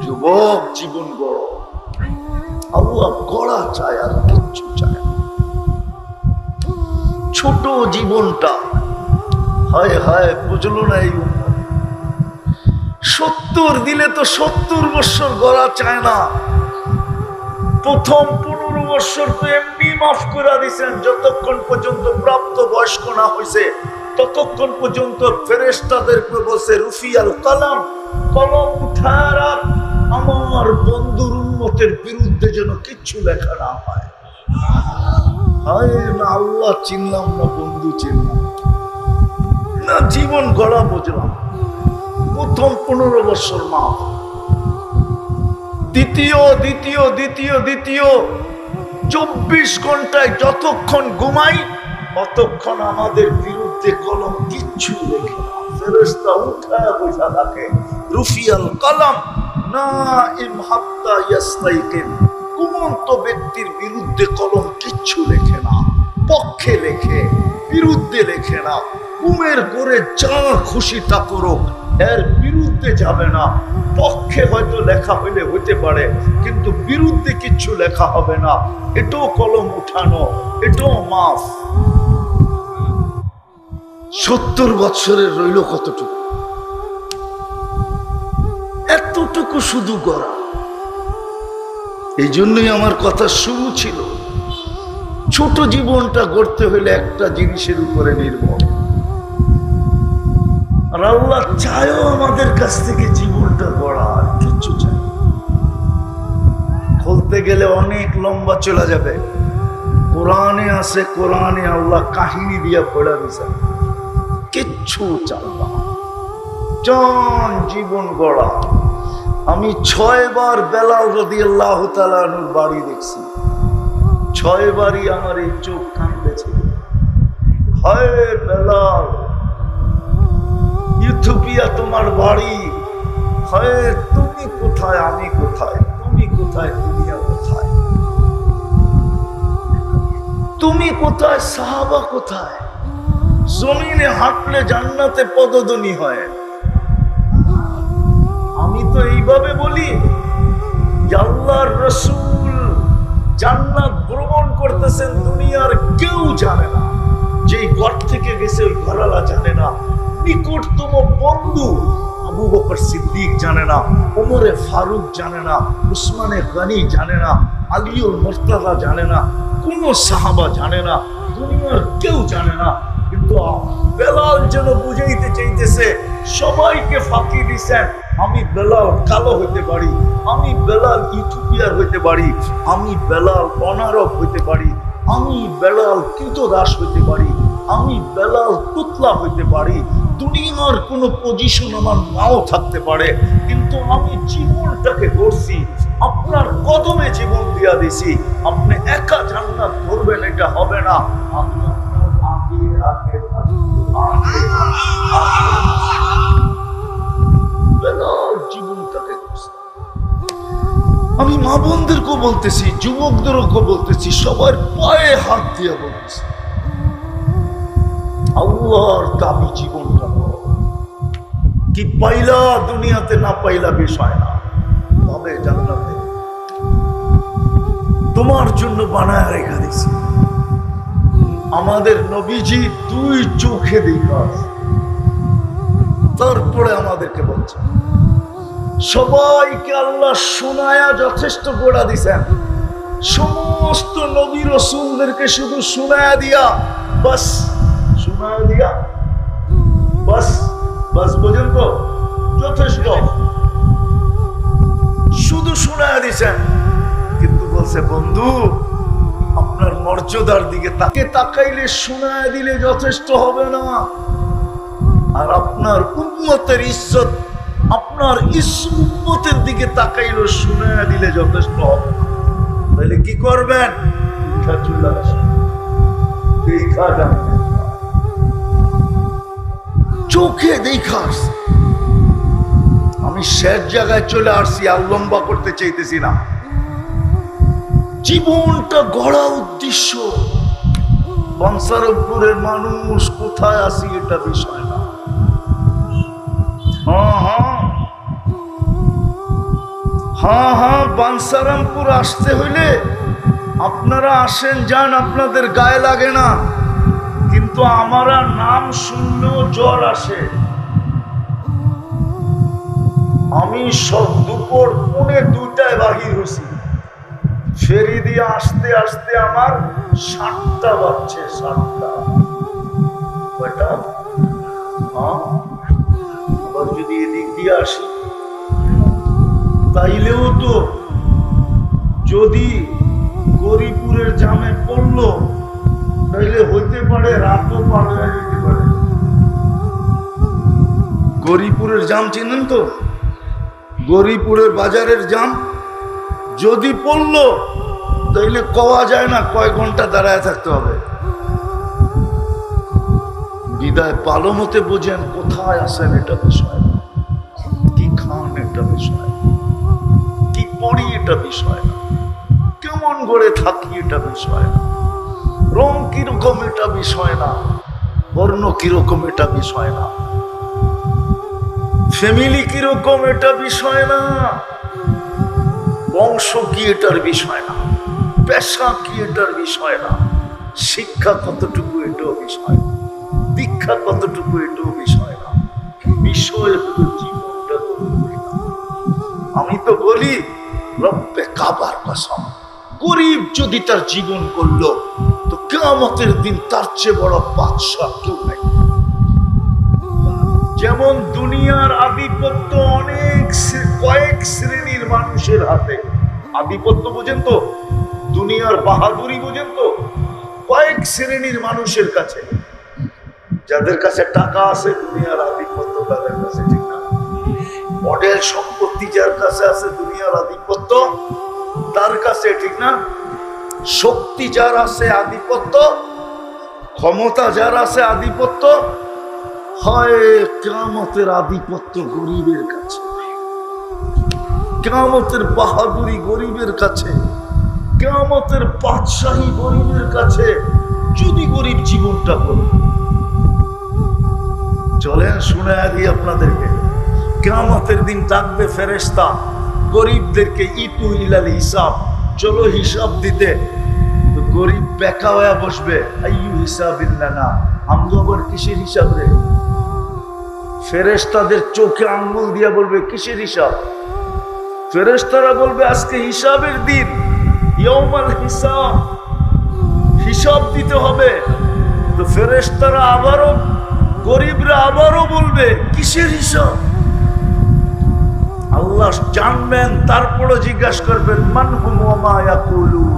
যুবক, জীবন গড়, আল্লাহ গড়া চায় আর কিচ্ছু চায়। ছোট জীবনটা, হায় হায়, বুঝলো না এই 70 দিলে তো 70 বছর গড়া চায় না। প্রথম 15 বছর তো এমনি মাফ করে দিয়েছেন, যতক্ষণ পর্যন্ত প্রাপ্ত বয়স্ক না হয়েছে ততক্ষণ পর্যন্ত ফেরেশতাদেরকে বলছে, রুফিয়াল কালাম, কলম উঠায় রাখ, আমার বন্ধুর উম্মতের বিরুদ্ধে যেন কিচ্ছু লেখা না হয়। হায় না, আল্লাহ চিনলাম না, বন্ধু চিনলাম না, জীবন গড়া বুঝলাম। প্রথম 15 বছর মাফ। দ্বিতীয় 24 ঘন্টায় যতক্ষণ ঘুমাই অতক্ষণ আমাদের বিরুদ্ধে কলম কিচ্ছু লেখে না। ফেরেশতা উঠায় বসা থাকে, রুফিয়াল কলম নাইম হাত্তা ইয়াস্তাইকিন। ঘুমন্ত ব্যক্তির বিরুদ্ধে কলম কিচ্ছু লেখে না, পক্ষে লেখে, বিরুদ্ধে লেখে না। ঘুমের করে যা খুশি তা করুক, এর বিরুদ্ধে যাবে না। পক্ষে হয়তো লেখা হইলে হইতে পারে, কিন্তু বিরুদ্ধে কিচ্ছু লেখা হবে না। এটাও কলম উঠানো, এটাও মাফ। 70 বছরের রইল কতটুকু? এতটুকু শুধু গড়া। এই জন্যই আমার কথা শুরু ছিল, ছোট জীবনটা গড়তে হইলে একটা জিনিসের উপরে নির্ভর। আর আল্লাহ চায়ও আমাদের কাছ থেকে জীবনটা গড়া, আর কিচ্ছু চায়। বলতে গেলে অনেক লম্বা চলে যাবে। কোরআনে আছে, কোরআনে আল্লাহ কাহিনী দিয়া পড়া দিয়েছেন, কিচ্ছু চালবা জন জীবন গড়া। আমি 6 বার বেলাল রাদিয়াল্লাহু তাআলা আনহুর বাড়ি দেখছি, 6 বারই আমার এই চোখ কাঁদতেছে। হায় বেলাল, ইথিওপিয়া তোমার বাড়ি, হায় তুমি কোথায় আমি কোথায়, তুমি কোথায় দুনিয়া কোথায়, তুমি কোথায় সাহাবা কোথায়। জমিনে হাঁটলে জান্নাতে পদধ্বনি হয়। আমি তো এইভাবে বলি, আল্লাহর রাসূল জান্নাত ভ্রমণ করতেছেন, দুনিয়ার কেউ জানে না। যেই ঘর থেকে গেছে ওই ঘরওয়ালা জানে না, নিকটতম বন্ধু আবু বকর সিদ্দিক জানে না, ওমরে ফারুক জানে না, উসমানে গনি জানে না, আলীউল মুর্তজা জানে না, কোন সাহাবা জানে না, দুনিয়ার কেউ জানে না। কিন্তু বেলাল যেন বুঝাইতে চাইতেছে, সবাইকে ফাঁকি দিছেন, আমি বেলাল কালো হইতে পারি, আমি বেলাল ইথিওপিয়ার হইতে পারি, আমি বেলাল অনারব হইতে পারি, আমি বেলাল কৃতদাস হইতে পারি, আমি বেলাল তুতলা হইতে পারি, দুনিয়ার কোনো পজিশন আমার নাও থাকতে পারে, কিন্তু আমি জীবনটাকে করছি, আপনার কদমে জীবন দিয়া দিছি। আপনি একা জান্নাত করবেন এটা হবে না, আপনি জীবনটাকে করছি। আমি মা বোনদেরকেও বলতেছি, যুবকদেরকে বলতেছি, সবার পায়ে হাত দিয়ে বলতেছি, আল্লাহর দামি জীবনটা কি পাইলা দুনিয়াতে, না পাইলা বিষয় না, তবে জান্নাতে তোমার জন্য বানায় রেখে দিছি। আমাদের নবীজি 2 চোখে দেখা, তারপরে আমাদেরকে বলছে, সবাইকে আল্লাহ শোনায়া যথেষ্ট গোড়া দিছেন। সমস্ত নবী রাসূলদেরকে শুধু শোনায়া দিয়া, বাস শোনায়া দিয়া, বাস বাস বোঝেন তো, যথেষ্ট শুধু শোনায়া দিছেন। কিন্তু বলছে, বন্ধু আপনার মর্যাদার দিকে তাকাইলে শোনায়া দিলে যথেষ্ট হবে না, আর আপনার উম্মতের ইজ্জত, আপনার উম্মতের দিকে তাকাইলে শোনায়া দিলে যথেষ্ট হবে। তাহলে কি করবেন? চোখে দেখা। আমি শেষ জায়গায় চলে আসছি, আর লম্বা করতে চাইতেছি না। জীবনটা গড়া উদ্দেশ্য। বাঞ্ছারামপুরের মানুষ কোথায় আসি এটা বিষয় না। হ্যাঁ, বাঞ্ছারামপুর আসতে হইলে আপনারা আসেন, যান, আপনাদের গায়ে লাগে না, কিন্তু আমারা নাম শুনলেও জ্বর আসে। আমি সব দুপুর 1:45 বাহির হয়েছি, ফেরি দিয়ে আসতে আসতে আমার 7টা বাজছে। 7টা কয়টা? আবার যদি এদিক দিয়ে আসি তাইলেও তো, যদি গরিপুরের জামে পড়লো তাইলে হইতে পারে রাতও পার হয়ে যেতে পারে। গরিপুরের জাম চিনেন তো? গরিপুরের বাজারের জাম যদি পড়লো তাইলে কওয়া যায় না কয় ঘন্টা দাঁড়ায় থাকতে হবে। বিদায় পালমতে বোঝেন কোথায় আসেন এটা বিষয় না, কি খান এটা বিষয় না, কি পড়ি এটা বিষয় না, কেমন করে থাকি এটা বিষয় না, রং কিরকম এটা বিষয় না, বর্ণ কিরকম এটা বিষয় না, ফ্যামিলি কিরকম এটা বিষয় না, বংশ কি এটার বিষয় না, পেশা কি এটার বিষয় না, শিক্ষা কতটুকু এটাও বিষয় না, দীক্ষা কতটুকু এটাও বিষয় না, বিষয় হলো জীবনটা। আমি তো বলি রব্বে কাবার কসম, গরিব যদি তার জীবন করলো তো কিয়ামতের দিন তার চেয়ে বড় বাদশা কেউ নাই। যেমন দুনিয়ার আধিপত্য অনেক কয়েক শ্রেণীর মানুষের হাতে, আধিপত্য বোঝেন তো, দুনিয়ার বাহাদুরি বোঝেন তো? কয়েক শ্রেণীর মানুষের কাছে, যাদের কাছে টাকা আছে দুনিয়ার আধিপত্য তাদের কাছে, ঠিক না? মডেল সম্পত্তি যার কাছে আছে দুনিয়ার আধিপত্য তার কাছে, ঠিক না? শক্তি যার আছে আধিপত্য, ক্ষমতা যার আছে আধিপত্য, হয় কিয়ামতের আধিপত্য গরিবের কাছে, কিয়ামতের বাহাদুরি গরিবের কাছে, কিয়ামতের বাদশাহী গরিবের কাছে, যদি গরিব জীবনটা করে। চলেন শুনে দিই আপনাদেরকে, কিয়ামতের দিন ডাকবে ফেরেশতা গরিবদেরকে, ইতু ইলাল হিসাব, চলো হিসাব দিতে। তো গরিব বেকা হয়ে বসবে, আইয়ু হিসাবিল্লানা, আমগো আবার কিসের হিসাব রে? ফেরেশতাদের চোখে আঙ্গুল দিয়া বলবে কিসের হিসাব? ফেরেশতারা বলবে আজকে হিসাবের দিন, ইয়াউমাল হিসাব, হিসাব দিতে হবে। তো ফেরেশতারা আবারও, গরিবরা আবারও বলবে কিসের হিসাব? আল্লাহ জানবেন, তারপরও জিজ্ঞাসা করবেন মানহুম ওয়া মা ইয়াকুলুন,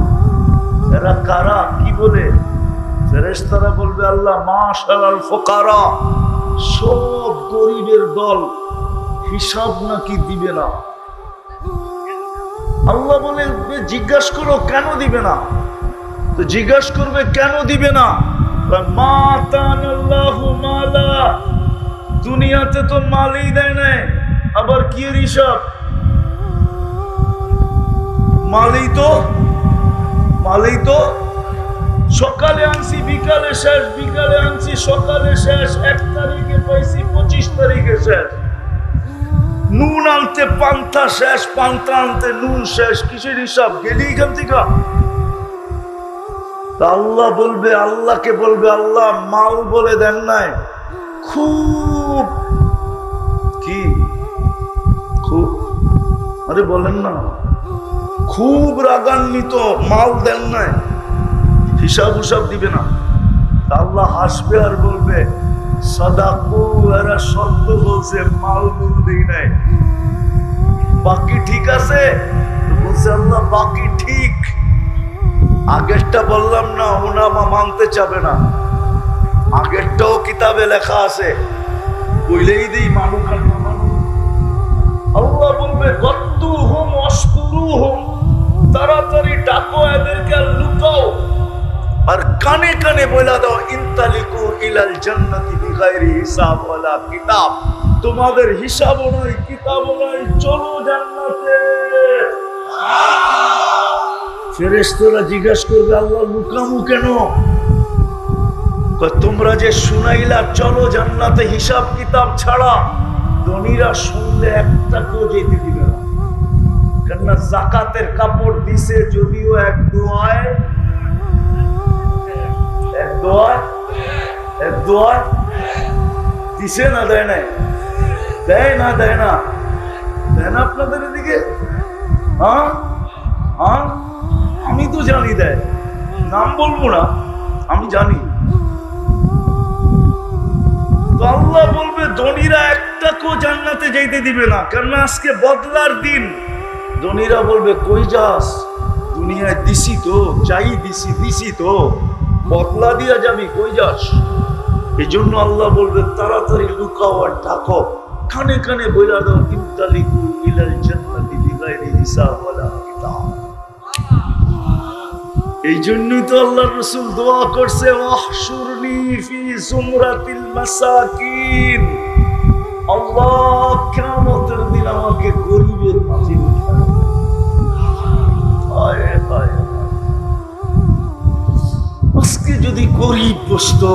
এরা কারা, কি বলে? ফেরেশতারা বলবে আল্লাহ মাশাআল ফুকারা, সব গরিবের দল, হিসাব নাকি দিবে না। আল্লাহ বলে জিজ্ঞাসা করো কেন দিবে না? তো জিজ্ঞাসা করবে কেন দিবে না? মা তানাল্লাহু মালা, দুনিয়াতে তো মালই দেয় না, আবার কি এর হিসাব? মালই তো সকালে আনছি বিকালে শেষ, বিকালে আনছি সকালে শেষ, 1 তারিখে পাইছি 25 তারিখে শেষ। নুন আনতে পান্তা শেষ, পান্তা আনতে নুন শেষ, কিসের হিসাব? গেলি এখান থেকে। আল্লাহ বলবে, আল্লাহকে বলবে আল্লাহ মাল বলে দেন নাই, খুব কি খুব, আরে বলেন না, খুব রাগান্বিত, মাল দেন নাই, হিসাব উসাব দিবে না। আল্লাহ হাসবে আর বলবে সাদাকু, এরা সত্য বলছে, মাল বলতেই নাই, বাকি ঠিক আছে? বলছে আল্লাহ বাকি ঠিক, আগেরটা বললাম না, ওনামা মানতে চাবে না, আগেরটাও কিতাবে লেখা আছে, বইলেই দিই মানুষ আর না মানুষ। আল্লাহ বলবে গত্তুহুম ওয়াশকুরুহুম, তাড়াতাড়ি ডাকো এদেরকে আর লুকাও, আর কানে কানে বলে দাও ইনতালিকু ইলাল জান্নাতি বিগাইরি হিসাব ওয়ালা কিতাব, তোমাদের হিসাবও নাই কিতাবও নাই, চলো জান্নাতে। ফেরেশতারা জিজ্ঞাসা করবে আল্লাহ লুকামু কেন? তোমরা যে শুনাইলা চলো জান্নাতে হিসাব কিতাব ছাড়া, ধনীরা শুনলে একটাকেও যেতে দিবে না, কেননা যাকাতের কাপড় দিছে যদিও এক দোয়ায় দিছে না, দেয় নাই, দেয় না, দেয় না, দেয় না আপনাদের এদিকে? হ্যাঁ হ্যাঁ, আমি তো জানি দেয়, নাম বলবো না, আমি জানি। তো আল্লাহ বলবে ধনীরা একটাকেও জান্নাতে যাইতে দিবে না, কেননা আজকে বদলার দিন। ধনীরা বলবে কই যাস? দুনিয়ায় দিছি তো, চাই দিছি তো, বদলা দিয়া যাবি, কই যাস? এই জন্য আল্লাহ বলবে তাড়াতাড়ি লুকাও আর ঢাকো, কানে কানে বইলা দাও ইনতালিকু ইলাল জান্নাতি বিগাইরি হিসাব ওয়ালা কিতাব। এই জন্যই তো আল্লাহর রাসূল দোয়া করছে ওয়াহশুরনি ফি জুমরাতিল মাসাকিন, আল্লাহ কিয়ামতের দিন আমাকে গরিবের মাঝে উঠাও। হায় হায়, আজকে যদি গরিব বসতো,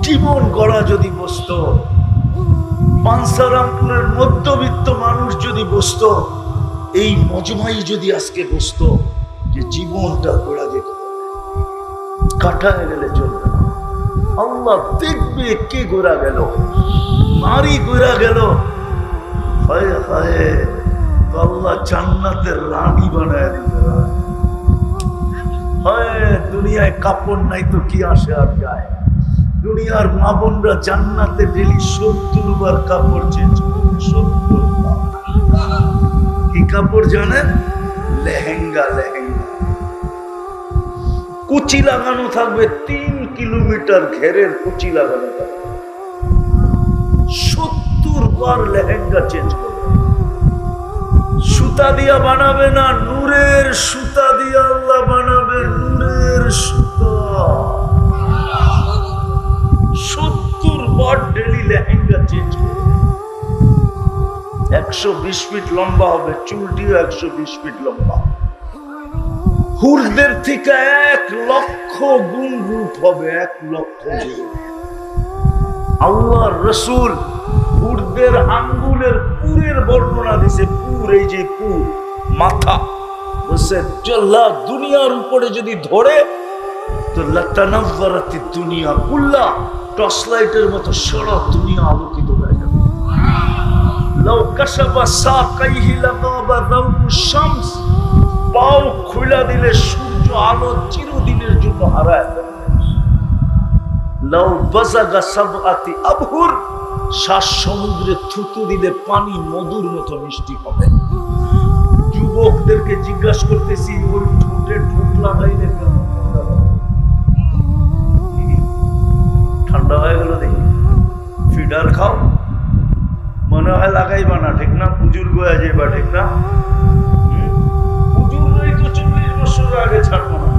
জীবন গড়া যদি বসতো, বাঞ্ছারামপুরের মধ্যবিত্ত মানুষ যদি বসতো, এই মজমাই যদি আজকে বসতো, যে জীবনটা গড়া যেত, কাটায় গেলে চলবে না। আল্লাহ দেখবে কে গোড়া গেল, নারী গোড়া গেল, হায় হায়, তো আল্লাহ জান্নাতের রানী বানায় দিবে। হায়, দুনিয়ায় কাপড় নাই তো কি আসে আর যায়? দুনিয়ার মা বোনরা জান্নাতে ডেলি 70 বার কাপড় চেঞ্জ করে, 70 বার। কি কাপড় জানেন? লেহেঙ্গা লেহেঙ্গা কুচি লাগানো থাকবে, 3 কিলোমিটার ঘেরের কুচি লাগানো থাকবে। 70 বার লেহেঙ্গা চেঞ্জ করবে। সুতা দিয়া বানাবে না, নূরের সুতা দিয়া আল্লাহ বানাবে, নূরের সুতা। 70 বার ডেলি লেহেঙ্গা চেঞ্জ করবে। 120 ফিট লম্বা হবে, চুলটিও 120 ফিট লম্বা। হুরদের থেকে 1 লক্ষ গুণ রূপ হবে, 1 লক্ষ গুণ। আল্লাহর রাসূল হুরদের আঙ্গুলের পুরের বর্ণনা দিছে। পুর, এই যে পুর মাথা, বলছে আল্লাহ দুনিয়ার উপরে যদি ধরে তো লাতানাওয়ারাতি দুনিয়া কুল্লা, টর্চ লাইটের মতো সারা দুনিয়া আলোকিত হয়ে যাবে। লাউ কাশাফা সাকাইহি লাগাবা দাউকু শামস, পাও খুলে দিলে সূর্য আলো চিরদিনের জন্য হারায় যাবে। লাউ বাজাগা সাবআতি আবহুর, 7 সমুদ্রে থুতু দিলে পানি মধুর মতো মিষ্টি হবে। যুবকদেরকে জিজ্ঞাসা করতেছি, ওই ঠোঁটে ঠোঁট লাগাইলে কেমন মজা হবে? ঠান্ডা হয়ে গেল দেখি, ফিডার খাও, মনে হয় লাগাইবা না, ঠিক না? বুজুর্গ হয়ে যাইবা, ঠিক না? বুজুর্গই তো 40 বছর আগে ছাড়বো না।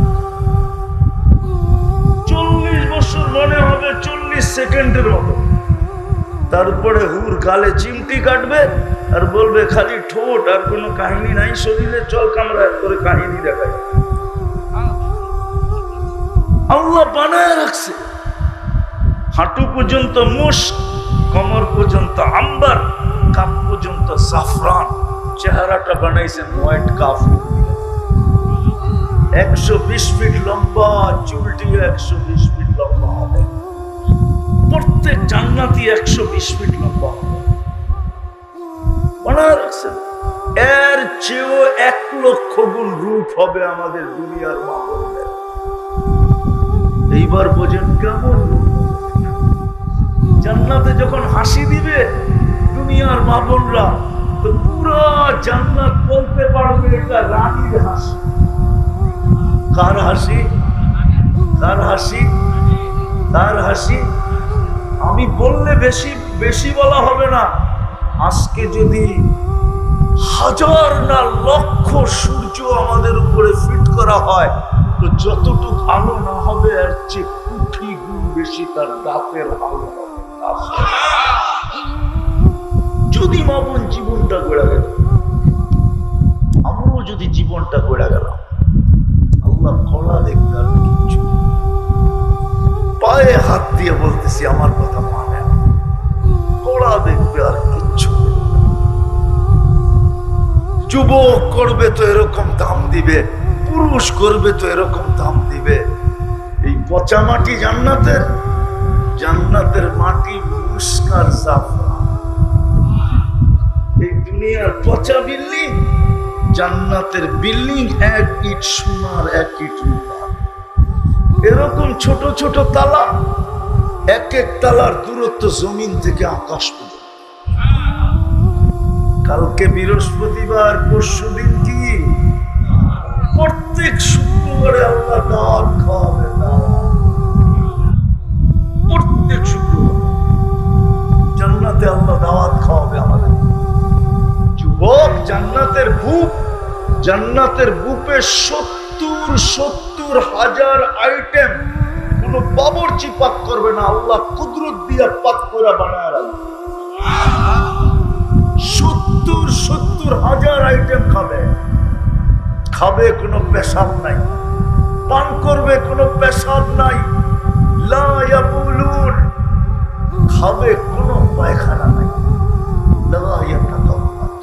40 বছর মনে হবে 40 সেকেন্ডের মতো। তারপরে হুর গালে চিমটি কাটবে আর বলবে খালি ঠোঁট, আর কোনো কাহিনী নাই শরীরে, চল কামরা করে কাহিনী দেখায়। আল্লাহ বানায় রাখছে। হাঁটু পর্যন্ত মুস্ক, কমর পর্যন্ত আম্বার, কাপ পর্যন্ত জাফরান। চেহারাটা বানাইছেন হোয়াইট কাফুর। 120 ফিট লম্বা, চুলটি 120 ফিট লম্বা হবে। প্রত্যেক জান্নাতি 120 ফিট লম্বা হবে। বানায় রাখছেন। এর চেয়েও 1 লক্ষ গুণ রূপ হবে আমাদের দুনিয়ার মা বোনদের। এইবার বোঝেন কেমন রূপ। জান্নাতে যখন হাসি দিবে দুনিয়ার মা বোনরা, তো পুরো জান্নাত বলতে পারবে এটা রানীর হাসি। কার হাসি? কার হাসি? কার হাসি? আমি বললে বেশি বেশি বলা হবে না। আজকে যদি 1000 না লক্ষ সূর্য আমাদের উপরে ফিট করা হয়, তো যতটুকু আলো না হবে এর চেয়ে কোটি গুণ বেশি তার দাঁতের আলো হবে। যদি মামুন জীবনটা গড়ে গেল, আমরাও যদি জীবনটা গড়ে গেলাম, আল্লাহ খোলা দেখবে আর কিচ্ছু। পায়ে হাত দিয়ে বলতেছি, আমার কথা মানে, খোলা দেখবে আর কিচ্ছু। যুবক করবে তো এরকম দাম দিবে, পুরুষ করবে তো এরকম দাম দিবে। এই পচা মাটি জান্নাতের, জান্নাতের মাটি মুস্কার জাফরান। এই দুনিয়ার পচা বিল্ডিং, জান্নাতের বিল্ডিং 1 ইট সোনার 1 ইট রূপার। এরকম ছোট ছোট তালা, 1 তালার দূরত্ব জমিন থেকে আকাশ পর্যন্ত। কালকে বৃহস্পতিবার, পরশুদিন কি? প্রত্যেক শুক্রবারে আল্লাহ দাওয়াত খাওয়াবে। প্রত্যেক শুক্রবার জান্নাতে আল্লাহ দাওয়াত খাওয়াবে আমাদের। যুবক, জান্নাতের বুক, জান্নাতের বুকে 70 হাজার আইটেম। কোন বাবুর্চি পাক করবে না, আল্লাহ কুদরত দিয়া পাক করে বানায় রাখবে। 70 হাজার আইটেম খাবে। খাবে, কোনো পেশাব নাই। পান করবে, কোনো পেশাব নাই। লা ইয়াবুলুন, খাবে, কোনো পায়খানা নাই। লা ইয়াতাকাব্বাত,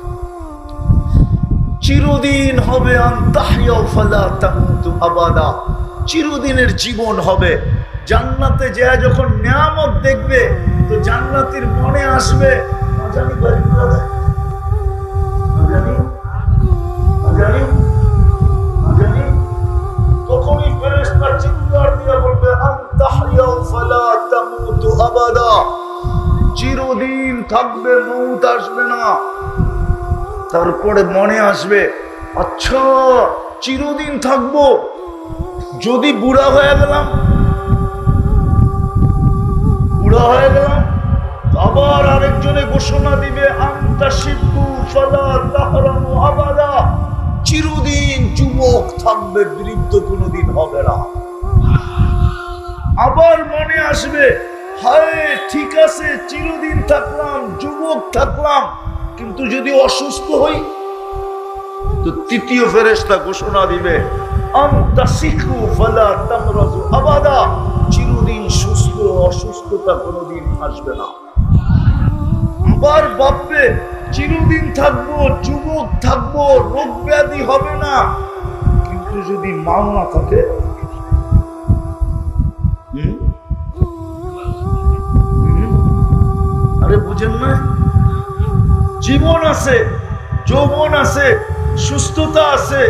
চিরদিন হবে। আনতাহইয়া ফালা তামুতু আবাদা, চিরদিনের জীবন হবে। জান্নাতে যায় যখন নিয়ামত দেখবে, তো জান্নাতীর মনে আসবে, না জানি বাড়ি করে দেয়, না জানি, না জানি, না জানি। তখনই ফেরেশতা চিৎকার দিয়ে বলবে, আনতাহইয়া ফালা তামুতু আবাদা, চিরদিন থাকবে, মউত আসবে না। তারপরে মনে আসবে, আচ্ছা চিরদিন থাকবো, যদি বুড়া হয়ে গেলাম, বুড়া হয়ে গেলাম, আবার আরেকজনে ঘোষণা দিবে আনতা শিবু ফালা তাহরামু আবাদা, চিরদিন যুবক থাকবে, বৃদ্ধ কোনোদিন হবে না। আবার মনে আসবে, হায় ঠিক আছে চিরদিন থাকলাম, যুবক থাকলাম, কিন্তু যদি অসুস্থ হই, তো তৃতীয় ফেরেশতা ঘোষণা দিবে আনতা শিখু ফালা তামরাজু আবাদা, চিরদিন সুস্থ, অসুস্থতা কোনোদিন আসবে না। আবার ভাববে চিরদিন থাকবো, যুবক থাকবো, রোগ ব্যাধি হবে না, কিন্তু যদি মাও না থাকে, আরে বুঝেন না, জীবন আছে, যৌবন আছে, সুস্থতা আছে,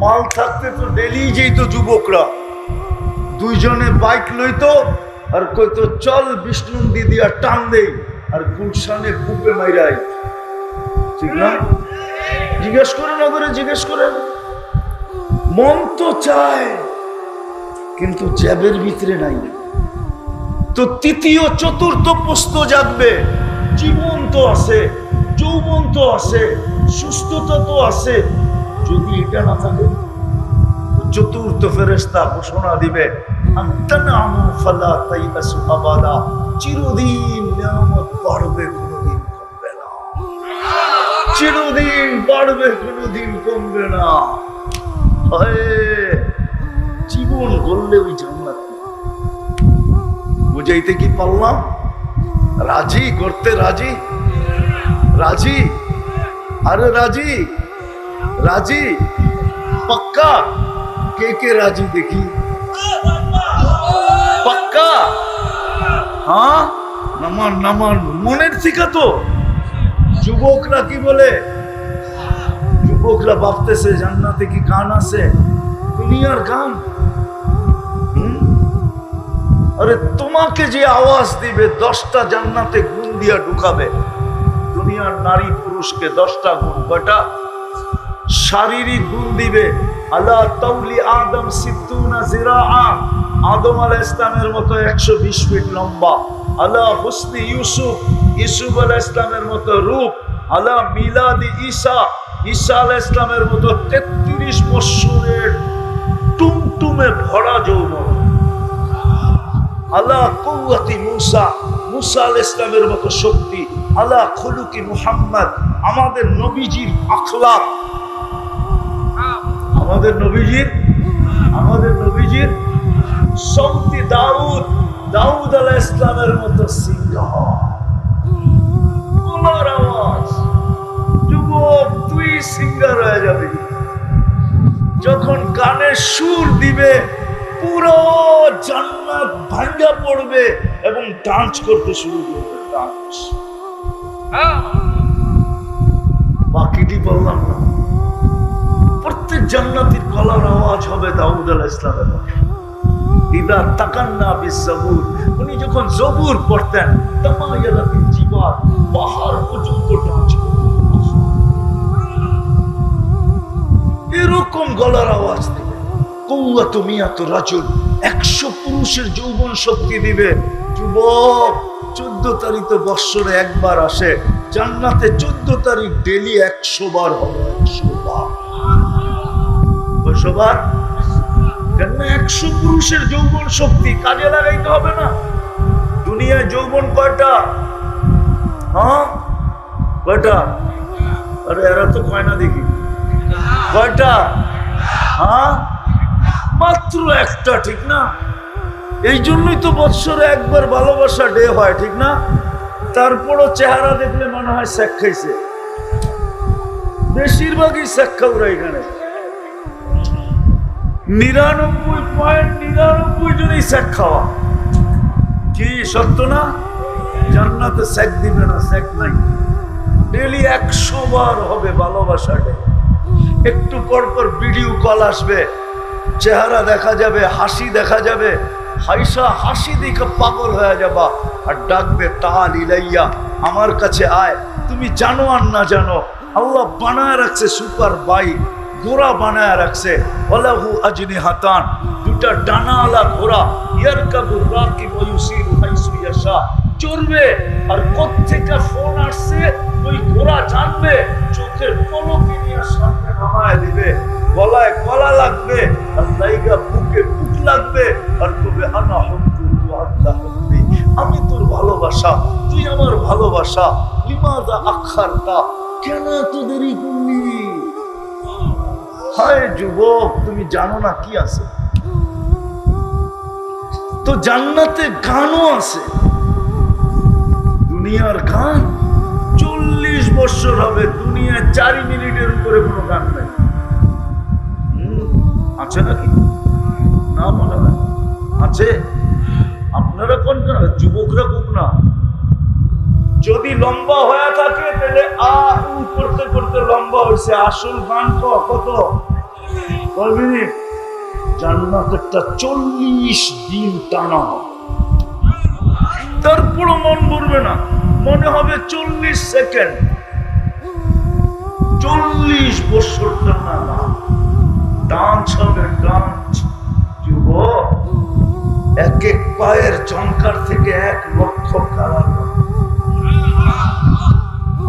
মাল থাকতে তো ডেলি যেত যুবকরা, দুইজনে বাইক লইতো আর কইতো চল বিষ্ণুন্দি দিয়া টান দেই, আর গুলশানে কূপে মাইরাই, ঠিক না? জিজ্ঞেস করেন, ওদের জিজ্ঞেস করেন, মন তো চায় কিন্তু জ্যাবের ভিতরে নাই। তো তৃতীয় চতুর্থ প্রশ্ন জাগবে, জীবন তো আছে, যৌবন তো আছে, সুস্থতা তো আছে, যদি এটা না থাকে, চতুর্থ ফেরেশতা ঘোষণা দিবে আনতানামু ফালা তাইবাসু আবাদা, চিরদিন নিয়ামত বাড়বে, কোনোদিন কমবে না, চিরদিন বাড়বে, কোনোদিন কমবে না। জীবন গড়লে ওই জান্নাত, বুঝাইতে কি পারলাম? রাজি করতে রাজি? রাজি? আরে রাজি? রাজি পাক্কা? কে কে রাজি দেখি? পাক্কা? হ্যাঁ, নামান নামান, মনের থেকে তো। যুবকরা কি বলে? যুবকরা ভাবতেছে জান্নাতে কি গান আছে? দুনিয়ার গান। আরে তোমাকে যে আওয়াজ দিবে 10টা জান্নাতে গুণ দিয়া ঢুকাবে। দুনিয়ার নারী পুরুষকে 10টা গুণ, কয়টা? শারীরিক গুণ দিবে। আলা তাউলি আদম সিদ্দুনা জিরাআ, আদম আলাইহিস সালামের মতো 120 ফিট লম্বা। আলা হুসনি ইউসুফ, ইউসুফ আলাইহিস সালামের মতো রূপ। আলা মিলাদি ঈসা, ঈসা আলাইহিস সালামের মতো 33 বছরের টুমটুমে ভরা যৌবন। আলা কুওয়াতি মুসা, মুসা আলাইহিস সালামের মতো শক্তি। আলা খুলুকি মুহাম্মদ, আমাদের নবীজির আখলাক, আমাদের নবীজির সৌতি দাউদ, দাউদ আলাইহিস সালামের মতো সিংহ, গলার আওয়াজ। যুবক তুই সিঙ্গার হয়ে যাবি, যখন গানের সুর দিবে পুরো জান্নাত ভাঙ্গা পড়বে এবং ডান্স করতে শুরু করবে। ডান্স, বাকিটি বললাম না। প্রত্যেক জান্নাতীর গলার আওয়াজ হবে দাউদ আলাইহিস সালামের মতো। ইদা তাকান্না বিসবুর, উনি যখন জবুর পড়তেন তামায়ালাতিল জিবাল, পাহাড় পর্যন্ত ডান্স করতেন। এরকম গলার আওয়াজ দিবে। কুওয়াতু মিয়াতু রাজুল, 100 পুরুষের যৌবন শক্তি দিবে। যুবক 14 তারিখ তো বৎসরে একবার আসে, জান্নাতে 14 তারিখ ডেলি 100 বার হবে। 100 বার, 100 বার। কেন? 100 পুরুষের যৌবন শক্তি কাজে লাগাইতে হবে না। দুনিয়ায় যৌবন কয়টা? হ্যাঁ কয়টা? আরে এরা তো কয় না দেখি, কয়টা? হ্যাঁ মাত্র একটা, ঠিক না? এই জন্যই তো বৎসরে একবার ভালোবাসা ডে হয়, ঠিক না? তারপরও চেহারা দেখলে মনে হয় শেখ খাইছে। বেশিরভাগই শেখ খাওয়া এখানে, 99.99 জনই শেখ খাওয়া। কি সত্য না? জান্নাতে শেখ দিবে না, শেখ নাই। ডেলি 100 বার হবে ভালোবাসা ডে। একটু পর পর ভিডিও কল আসবে, চেহারা দেখা যাবে, হাসি দেখা যাবে, হাইসা হাসি দেখে পাগল হয়ে যাবা, আর ডাকবে তাল ইলাইয়া, আমার কাছে আয়। তুমি জানো আর না জানো, আল্লাহ বানায় রাখছে সুপার বাইক, ঘোড়া বানায় রাখছে, ওয়ালাহু আজনিহাতান, দুটা ডানাওয়ালা ঘোড়া, ইয়ারকাবুর রাকিব ওয়া ইউসিরু হাইসু ইয়াশা, চড়বে। আর কোত্থেকে ফোন আসছে ওই ঘোড়া জানবে, চোখের পলকে নিয়ে সামনে নামায় দিবে, গলায় গলা লাগবে, আর লাইগা বুকে বুক লাগবে, আর তবে আনা হুব্বু আল্লাহ হুব্বি, আমি তোর ভালোবাসা, তুই আমার ভালোবাসা, লিমাযা আখারতা, কেন এত দেরি করলি? হায় যুবক, তুমি জানো না কি আছে? তো জান্নাতে গানও আছে, দুনিয়ার গান 40 বছর হবে, দুনিয়ায় 4 মিনিটের উপরে কোনো গান নাই। আছে নাকি? না মনে হয় আছে। আপনারা কোন যুবকরা কোক না, যদি লম্বা হয়ে থাকে তাহলে আ উ করতে করতে লম্বা হয়েছে। আসল গান কত মিনিট? জান্নাতেরটা 40 দিন টানা, তারপরও মন ভরবে না, মনে হবে 40 সেকেন্ড। 40 বছর টানা ডান্স হবে, ডান্স। যুবক, এক এক পায়ের ঝংকার থেকে 1 লক্ষ কালার।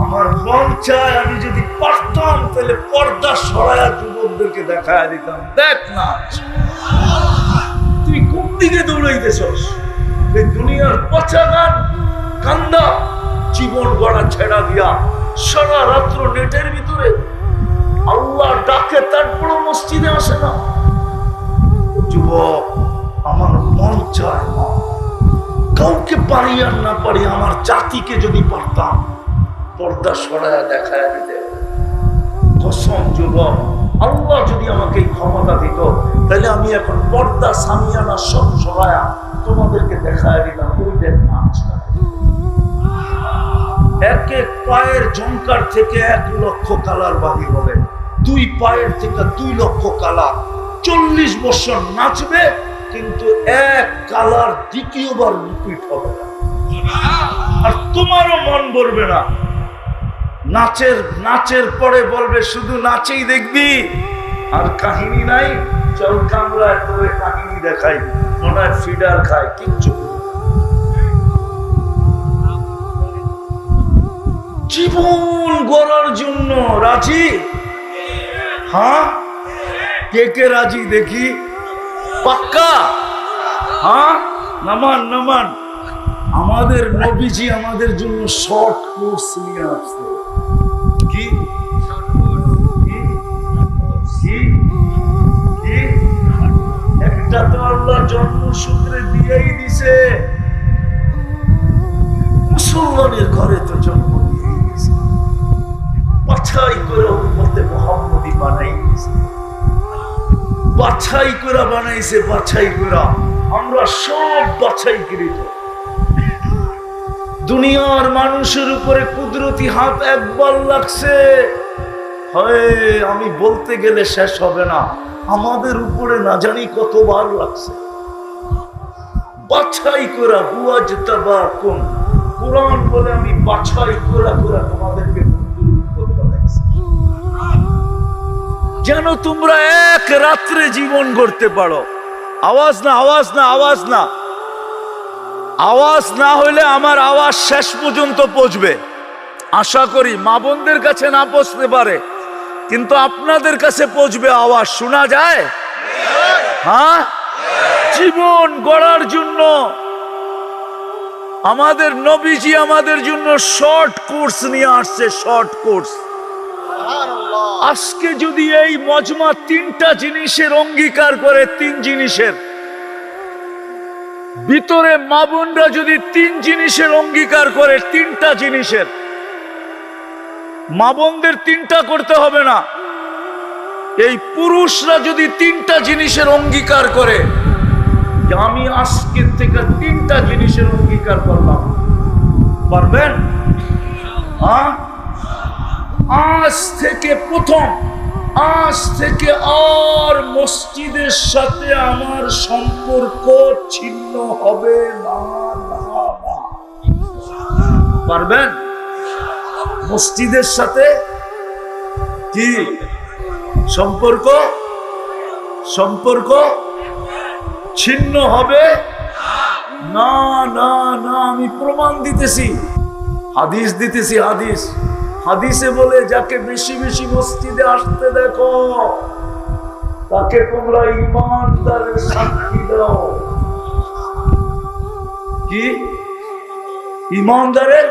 আমার মন চায় আমি যদি পারতাম তাহলে পর্দা সরায়া যুবকদেরকে দেখায় দিতাম, দেখ না তুই কোন দিকে দৌড়াইতেছস? এই দুনিয়ার পচা গান কান্দা, জীবন গড়া ছেড়া দিয়া সারা রাত্র নেটের ভিতরে। আল্লাহ ডাকে, তারপরও মসজিদে আসে না। যুবক, আমার মন চায় কাউকে পারি আর না পারি, আমার জাতিকে যদি পারতাম পর্দা সরায়া দেখায় দিতে। কসম যুবক, আল্লাহ যদি আমাকে ক্ষমতা দিত তাহলে আমি এখন পর্দা সামিয়ানা সব সরায়া তোমাদেরকে দেখায় দিতাম। ওই দেখ নাচ, এক এক পায়ের ঝংকার থেকে 1 লক্ষ কালার বাহির হবে, 2 পায়ের থেকে 2 লক্ষ কালার। 40 বছর নাচবে, কিন্তু 1 কালার দ্বিতীয়বার রিপিট হবে না। আর তোমারও মন ভরবে না। নাচের পরে বলবে শুধু নাচেই দেখবি, আর কাহিনী নাই। চল কামরায় তোরে কাহিনী দেখাই, মনে হয় ফিডার খায়, কিচ্ছু। জীবন গড়ার জন্য রাজি? হ্যাঁ, কে কে রাজি দেখি? পাক্কা? হ্যাঁ, নামান নামান। আমাদের নবীজি আমাদের জন্য শর্ট কোর্স নিয়ে আসছে। কি একটা তো আল্লাহ জন্মসূত্রে দিয়েই দিছে, মুসলমানের ঘরে তো জন্ম দিয়েই দিছে, বাছাই করে উম্মতে মুহাম্মদী বানাই দিছে, বাছাই করে বানাইছে, বাছাই করে। আমরা সব বাছাইকৃত। দুনিয়ার মানুষের উপরে কুদরতি হাত একবার লাগছে, হয় আমি বলতে গেলে শেষ হবে না। আমাদের উপরে না জানি কতবার লাগছে। বাছাই করা, হুয়াজতাবাকুম, কোরআন বলে আমি বাছাই করা তোমাদেরকে যেন তোমরা এক রাত্রে জীবন গড়তে পারো। আওয়াজ না, আওয়াজ না, আওয়াজ না, আওয়াজ না হলে আমার আওয়াজ শেষ পর্যন্ত পৌঁছবে। আশা করি মা বোনদের কাছে না পৌঁছতে পারে, কিন্তু আপনাদের কাছে পৌঁছবে। আওয়াজ শোনা যায়? হ্যাঁ, জীবন গড়ার জন্য আমাদের নবীজি আমাদের জন্য শর্ট কোর্স নিয়ে আসছে, শর্ট কোর্স। আজকে যদি এই মজমা 3টা জিনিসের অঙ্গীকার করে, 3 জিনিসের ভিতরে মা বোনরা যদি 3 জিনিসের অঙ্গীকার করে, 3টা জিনিসের, মা বোনদের 3টা করতে হবে না, এই পুরুষরা যদি 3টা জিনিসের অঙ্গীকার করে, আমি আজকের থেকে 3টা জিনিসের অঙ্গীকার করলাম, পারবেন? আজ থেকে প্রথম আজ থেকে আর মসজিদের সাথে আমার সম্পর্ক ছিন্ন হবে না। পারবেন? মসজিদের সাথে কি সম্পর্ক ছিন্ন হবে না। না না, আমি প্রমাণ দিতেছি, হাদিস দিতেছি। হাদিসে বলে যাকে বেশি বেশি মসজিদে আসতে দেখো তাকে তোমরা ঈমানদারের সাক্ষী দাও। কি ঈমানদারের?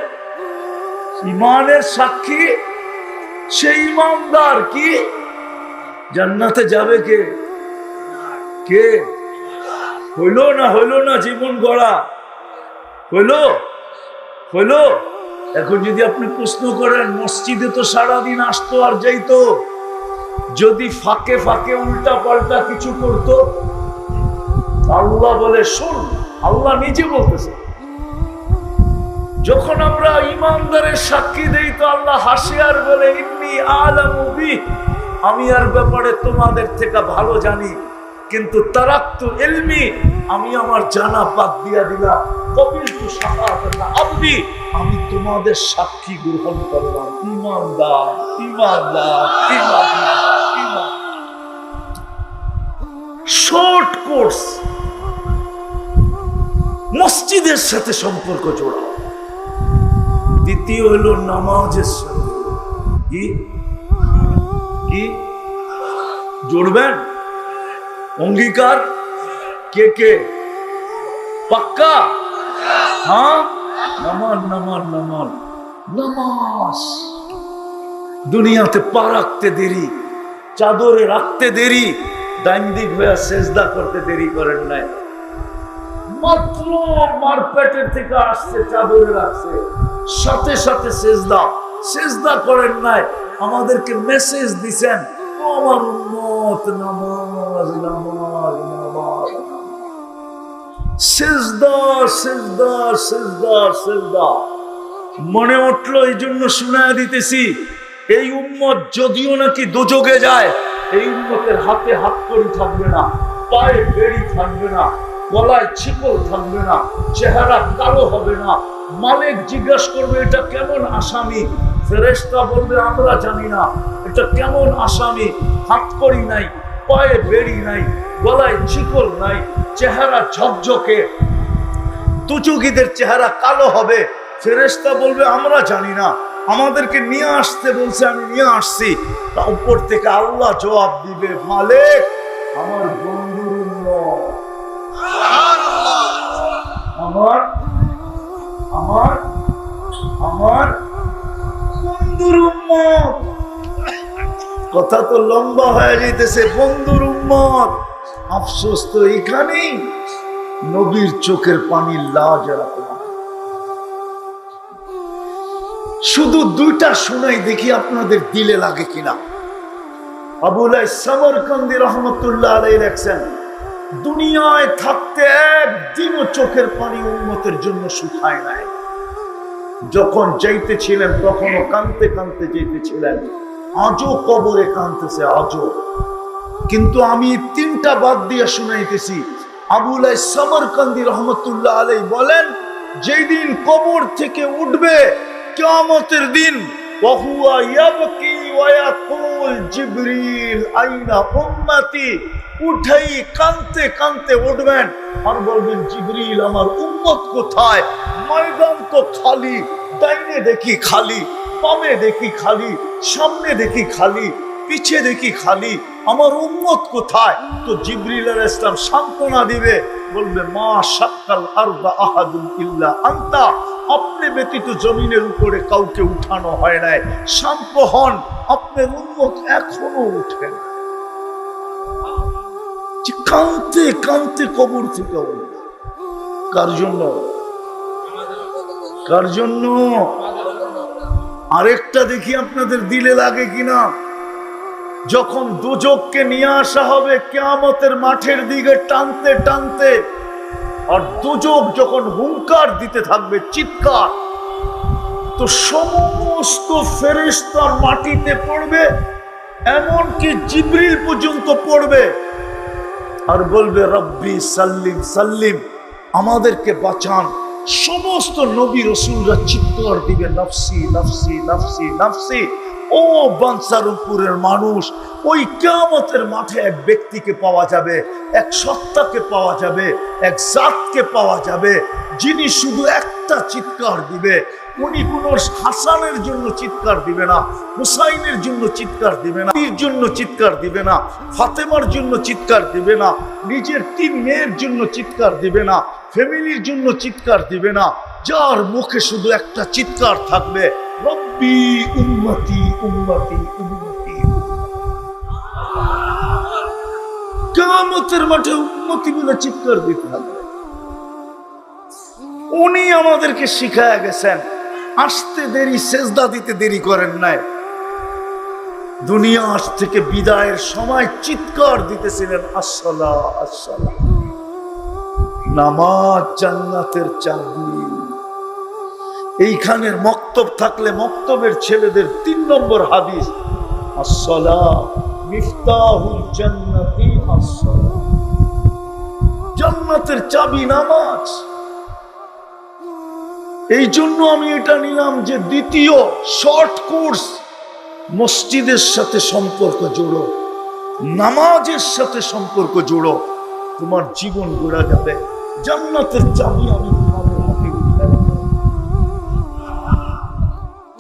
ঈমানের সাক্ষী সেই ঈমানদার কি জান্নাতে যাবে? কে কে? হইল না জীবন গড়া? হইল। এখন যদি আপনি প্রশ্ন করেন মসজিদে তো সারাদিন আসতো আর যাইতো, যদি ফাঁকে ফাঁকে উল্টা পাল্টা কিছু করতো, আল্লাহ বলে শুন, আল্লাহ নিজে বলতেছে, যখন আমরা ঈমানদারের সাক্ষী দেই তো আল্লাহ হাসে আর বলে ইন্নী আ'লামু বিহি, আমি আর ব্যাপারে তোমাদের থেকে ভালো জানি, কিন্তু তারাক্তু ইলমি, আমি আমার জানা বাদ দিয়া দিলাম। কবিলতু শাহাদাতা আবদি, আমি তোমাদের সাক্ষী গ্রহণ করলাম। ঈমানদার। শর্ট কোর্স, মসজিদের সাথে সম্পর্ক জোড়া। দ্বিতীয় হলো নামাজের সাথে। কি জুড়বেন? অঙ্গীকার কে কে? পাক্কা? হ্যাঁ, নামাজ। দুনিয়াতে পা রাখতে দেরি, চাদরে রাখতে দেরি, ডাইন দিক হয়ে সেজদা করতে দেরি করেন নাই। মাত্র মারপেটের থেকে আসছে, চাদরে রাখছে, সাথে সাথে সেজদা করেন নাই। আমাদেরকে মেসেজ দিছেন, আমার উম্মত নামাজ। সেজদা মনে উঠলো, এই জন্য শুনায়া দিতেছি, এই উম্মত যদিও নাকি দোজগে যায়, এই উম্মতের হাতে হাতকড়ি থাকবে না, পায়ে বেড়ি থাকবে না, গলায় ছিকল থাকবে না, চেহারা কালো হবে না। মালিক জিজ্ঞাসা করবে এটা কেমন আসামি? ফেরেশতা বলবে আমরা জানি না এটা কেমন আসামি। হাতকড়ি নাই, পায়ে বেড়ি নাই, গলায় ছিকল নাই, চেহারা ঝকঝকে, দুচুকিদের চেহারা কালো হবে। ফেরেশতা বলবে আমরা জানি না, আমাদেরকে নিয়ে আসতে বলছে, আমি নিয়ে আসছি। তা উপর থেকে আল্লাহ জবাব দিবে, মালিক আমার বন্ধুর উম্মত, আমার বন্ধুর উম্মত। কথা তো লম্বা হয়ে যাইতেছে। বন্ধুর উম্মত, আফসোস তো এখানেই, নবীর চোখের পানি লাজ রাখলাম। শুধু দুইটা শোনাই, দেখি আপনাদের দিলে লাগে কিনা। আবুল সামরকান্দি রহমতুল্লাহ আলাইহি লেখছেন, দুনিয়ায় থাকতে একদিনও চোখের পানি উম্মতের জন্য শুকায় নাই। যখন যাইতেছিলেন তখনও কাঁদতে কাঁদতে যাইতেছিলেন, আজও কবরে কাঁদতেছে আজও। কিন্তু আমি তিনটা বাদ দিয়ে শুনাইতেছি। আবুল সামরকান্দি রহমতুল্লাহ আলাইহি বলেন, যেই দিন কবর থেকে উঠবে কিয়ামতের দিন, ওয়াহুয়া ইয়াবকি ওয়া ইয়াকুল জিবরিল আইনা উম্মতি, উঠেই কাঁদতে কাঁদতে উঠবেন আর বলবেন জিবরিল আমার উম্মত কোথায়? ময়দান তো খালি, ডাইনে দেখি খালি, বামে দেখি খালি, সামনে দেখি খালি, পিছে দেখি খালি, আমার উম্মত কোথায়? তো জিবরিল আলাইহিস সালাম সান্ত্বনা দিবে, বলবে মা শাক্কাল আরদা আহাদুন ইল্লা আনতা, আপনি ব্যতীত জমিনের উপরে কাউকে উঠানো হয় নাই, শান্ত হন, আপনার উম্মত এখনো উঠে না। কাঁদতে কাঁদতে কবর থেকে উঠবে। কার জন্য? কার জন্য? আরেকটা দেখি আপনাদের দিলে লাগে কিনা। যখন দুজককে নিয়ে আসা হবে কিয়ামতের মাঠের দিকে টানতে টানতে, আর দুজক যখন হুঙ্কার দিতে থাকবে, চিৎকার, তো সমস্ত ফেরেশতা মাটিতে পড়বে, এমনকি জিবরিল পর্যন্ত পড়বে আর বলবে রব্বি সাল্লিম সাল্লিম, আমাদেরকে বাঁচান। সমস্ত নবী রাসূলরা চিৎকার দিবে নফসি নফসি নফসি নফসি। ও বাঞ্ছারামপুরের মানুষ, ওই কিয়ামতের মাঠে এক ব্যক্তিকে পাওয়া যাবে, এক সত্তাকে পাওয়া যাবে, এক জাতকে পাওয়া যাবে, যিনি শুধু একটা চিৎকার দিবে। উনি কোন হাসানের জন্য চিৎকার দিবে না, হুসাইনের জন্য চিৎকার দিবে না, এর জন্য চিৎকার দিবে না, ফাতেমার জন্য চিৎকার দিবে না, নিজের 3 মেয়ের জন্য চিৎকার দিবে না, ফ্যামিলির জন্য চিৎকার দিবে না। যার মুখে শুধু একটা চিৎকার থাকবে, রব্বি উম্মতি উম্মতি উম্মতি। কিয়ামতের মাঠে উম্মতি বলে চিৎকার দিতে হবে। উনি আমাদেরকে শিখায় গেছেন, আসতে দেরি সেজদা দিতে দেরি করেন নাই। দুনিয়া আজ থেকে বিদায়ের সময় চিৎকার দিতেছিলেন আসসালা আসসালা। নামাজ জান্নাতের চাবি। এইখানের মক্তব থাকলে মক্তবের ছেলেদের 3 নম্বর হাদিস, আসসালা মিফতাহুল জান্নাতি আসসালা। জান্নাতের চাবি নামাজ। এই জন্য আমি এটা নিলাম যে দ্বিতীয় শর্ট কোর্স, মসজিদের সাথে সম্পর্ক জোড়ো, নামাজের সাথে সম্পর্ক জোড়ো, তোমার জীবন গড়া যাবে। জান্নাতের চাবি আমি তোমাদের হাতে উঠাই।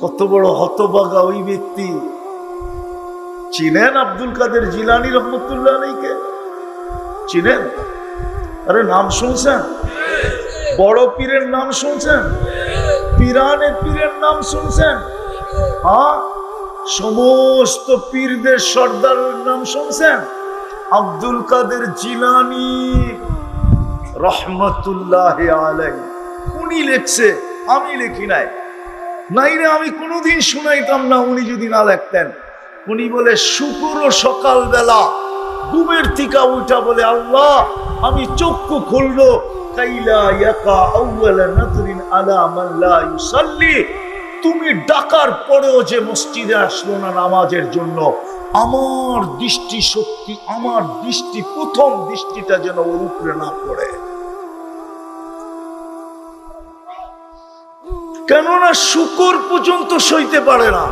কত বড় হতভাগা ওই ব্যক্তি। চিনেন আব্দুল কাদের জিলানী রহমতুল্লাহ আলাইহিকে? চিনেন? আরে নাম শুনছেন? বড় পীরের নাম শুনছেন? পীরানে পীরের নাম শুনছেন? হ্যাঁ, সমস্ত পীরদের সর্দারের নাম শুনছেন? আব্দুল কাদের জিলানী রহমতুল্লাহ আলাইহি উনি লেখছে, আমি লিখি নাই। নাইরে আমি কোনোদিন শুনাইতাম না উনি যদি না লিখতেন। উনি বলে শুক্র সকালবেলা ঘুমের থেকে উঠা বলে, আল্লাহ আমি চক্ষু খুলবো, কাইলা ইয়াকা আউয়ালা নাযরিন আলা মান লা ইউসাল্লি। তুমি ডাকার পরেও যে মসজিদে আসলো না নামাজের জন্য, আমার দৃষ্টি শক্তি, আমার দৃষ্টি, প্রথম দৃষ্টিটা যেন ওর উপরে না পড়ে। কেননা শুকর পর্যন্ত সইতে পারে না।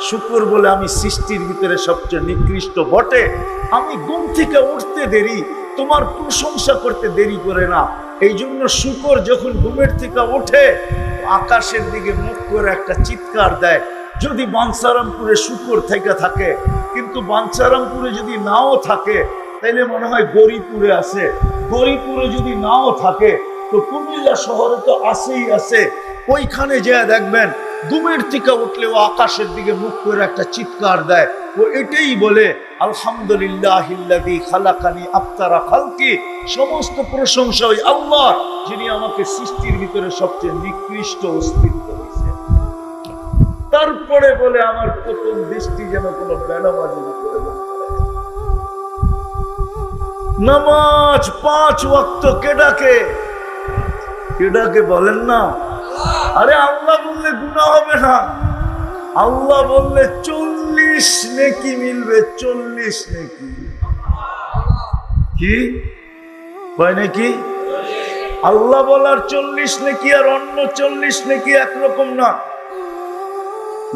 শুকর বলে আমি সৃষ্টির ভিতরে সবচেয়ে নিকৃষ্ট বটে, আমি ঘুম থেকে উঠতে দেরি, তোমার প্রশংসা করতে দেরি করে না। এই জন্য শুকর যখন ঘুমের থেকে ওঠে আকাশের দিকে মুখ করে একটা চিৎকার দেয়। যদি বাঞ্ছারামপুরে শুকর থেকে থাকে, কিন্তু বাঞ্ছারামপুরে যদি নাও থাকে তাইলে মনে হয় গরিপুরে আছে, গরিপুরে যদি নাও থাকে তো কুমিল্লা শহরে তো আছেই আছে। ওইখানে যে দেখবেন ঘুমের থেকে উঠলে ও আকাশের দিকে মুখ করে একটা চিৎকার দেয়। ও এটাই বলে আলহামদুলিল্লাহিল্লাযী খালাকানি আফতারা খালকি। সমস্ত প্রশংসা ওই আল্লাহ, যিনি আমাকে সৃষ্টির ভিতরে সবচেয়ে নিকৃষ্ট অস্তিত্ব দিয়েছে। তারপরে বলে আমার প্রথম দৃষ্টি যেন কোনো বেলাবাজি করে। নামাজ 5 ওয়াক্ত কে ডাকে? কে ডাকে বলেন না? আরে আল্লাহ বললে গুনাহ হবে না। আল্লাহ বললে 40 নেকি মিলবে, 40 নেকি। কি কয় নাকি? আল্লাহ বলার 40 নেকি আর অন্য 40 নেকি একরকম না।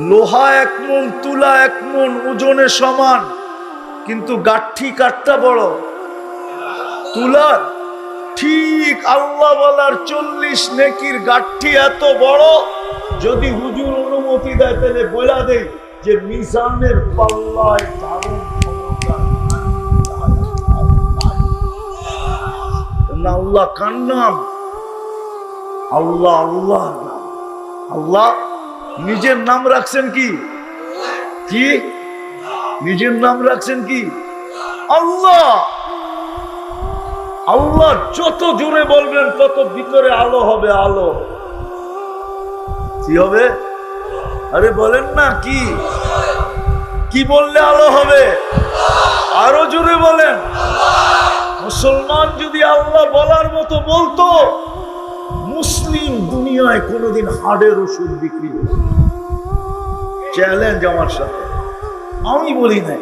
লোহা 1 মণ, তুলা 1 মণ ওজনে সমান, কিন্তু গাঠি কাঠটা বড় তুলার। ঠিক আল্লাহ বলার 40 নেকির গাঠি এত বড়, যদি হুজুর অনুমতি দেয় তাহলে বলা দেয় যে মিজানের পাল্লায় ধারণ ক্ষমতা না। আল্লাহ কার নাম? আল্লাহ। আল্লাহ আল্লাহ নিজের নাম রাখছেন কি? কি নিজের নাম রাখছেন কি? আল্লাহ। আল্লাহ যত জোরে বলবেন তত ভিতরে আলো হবে। আলো কি হবে? আরে বলেন না, কি কি বললে আলো হবে? আরো জোরে বলেন। মুসলমান যদি আল্লাহ বলার মতো বলতো, মুসলিম দুনিয়ায় কোনোদিন হাড়ের ওষুধ বিক্রি করবে। চ্যালেঞ্জ আমার সাথে। আমি বলি নাই,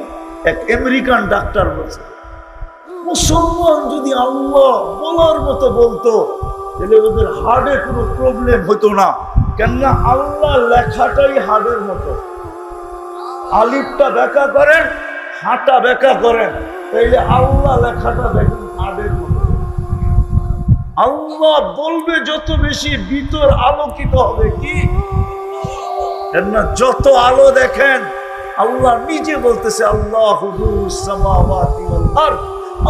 এক আমেরিকান ডাক্তার বলছে মুসলমান যদি আল্লাহ বলার মতো বলতো তাহলে ওদের হার্টে কোনো প্রবলেম হতো না। কেননা আল্লাহ লেখাটাই হার্টের মতো, আলিফটা ব্যাখ্যা করেন, হাঁটা ব্যাখ্যা করেন, তাইলে আল্লাহ লেখাটা দেখেন হার্টের মতো। আল্লাহ বলবে যত বেশি ভিতর আলোকিত হবে। কি কেননা যত আলো দেখেন, আল্লাহ নিজে বলতেছে আল্লাহু নূরুস সামাওয়াতি ওয়াল আরদ।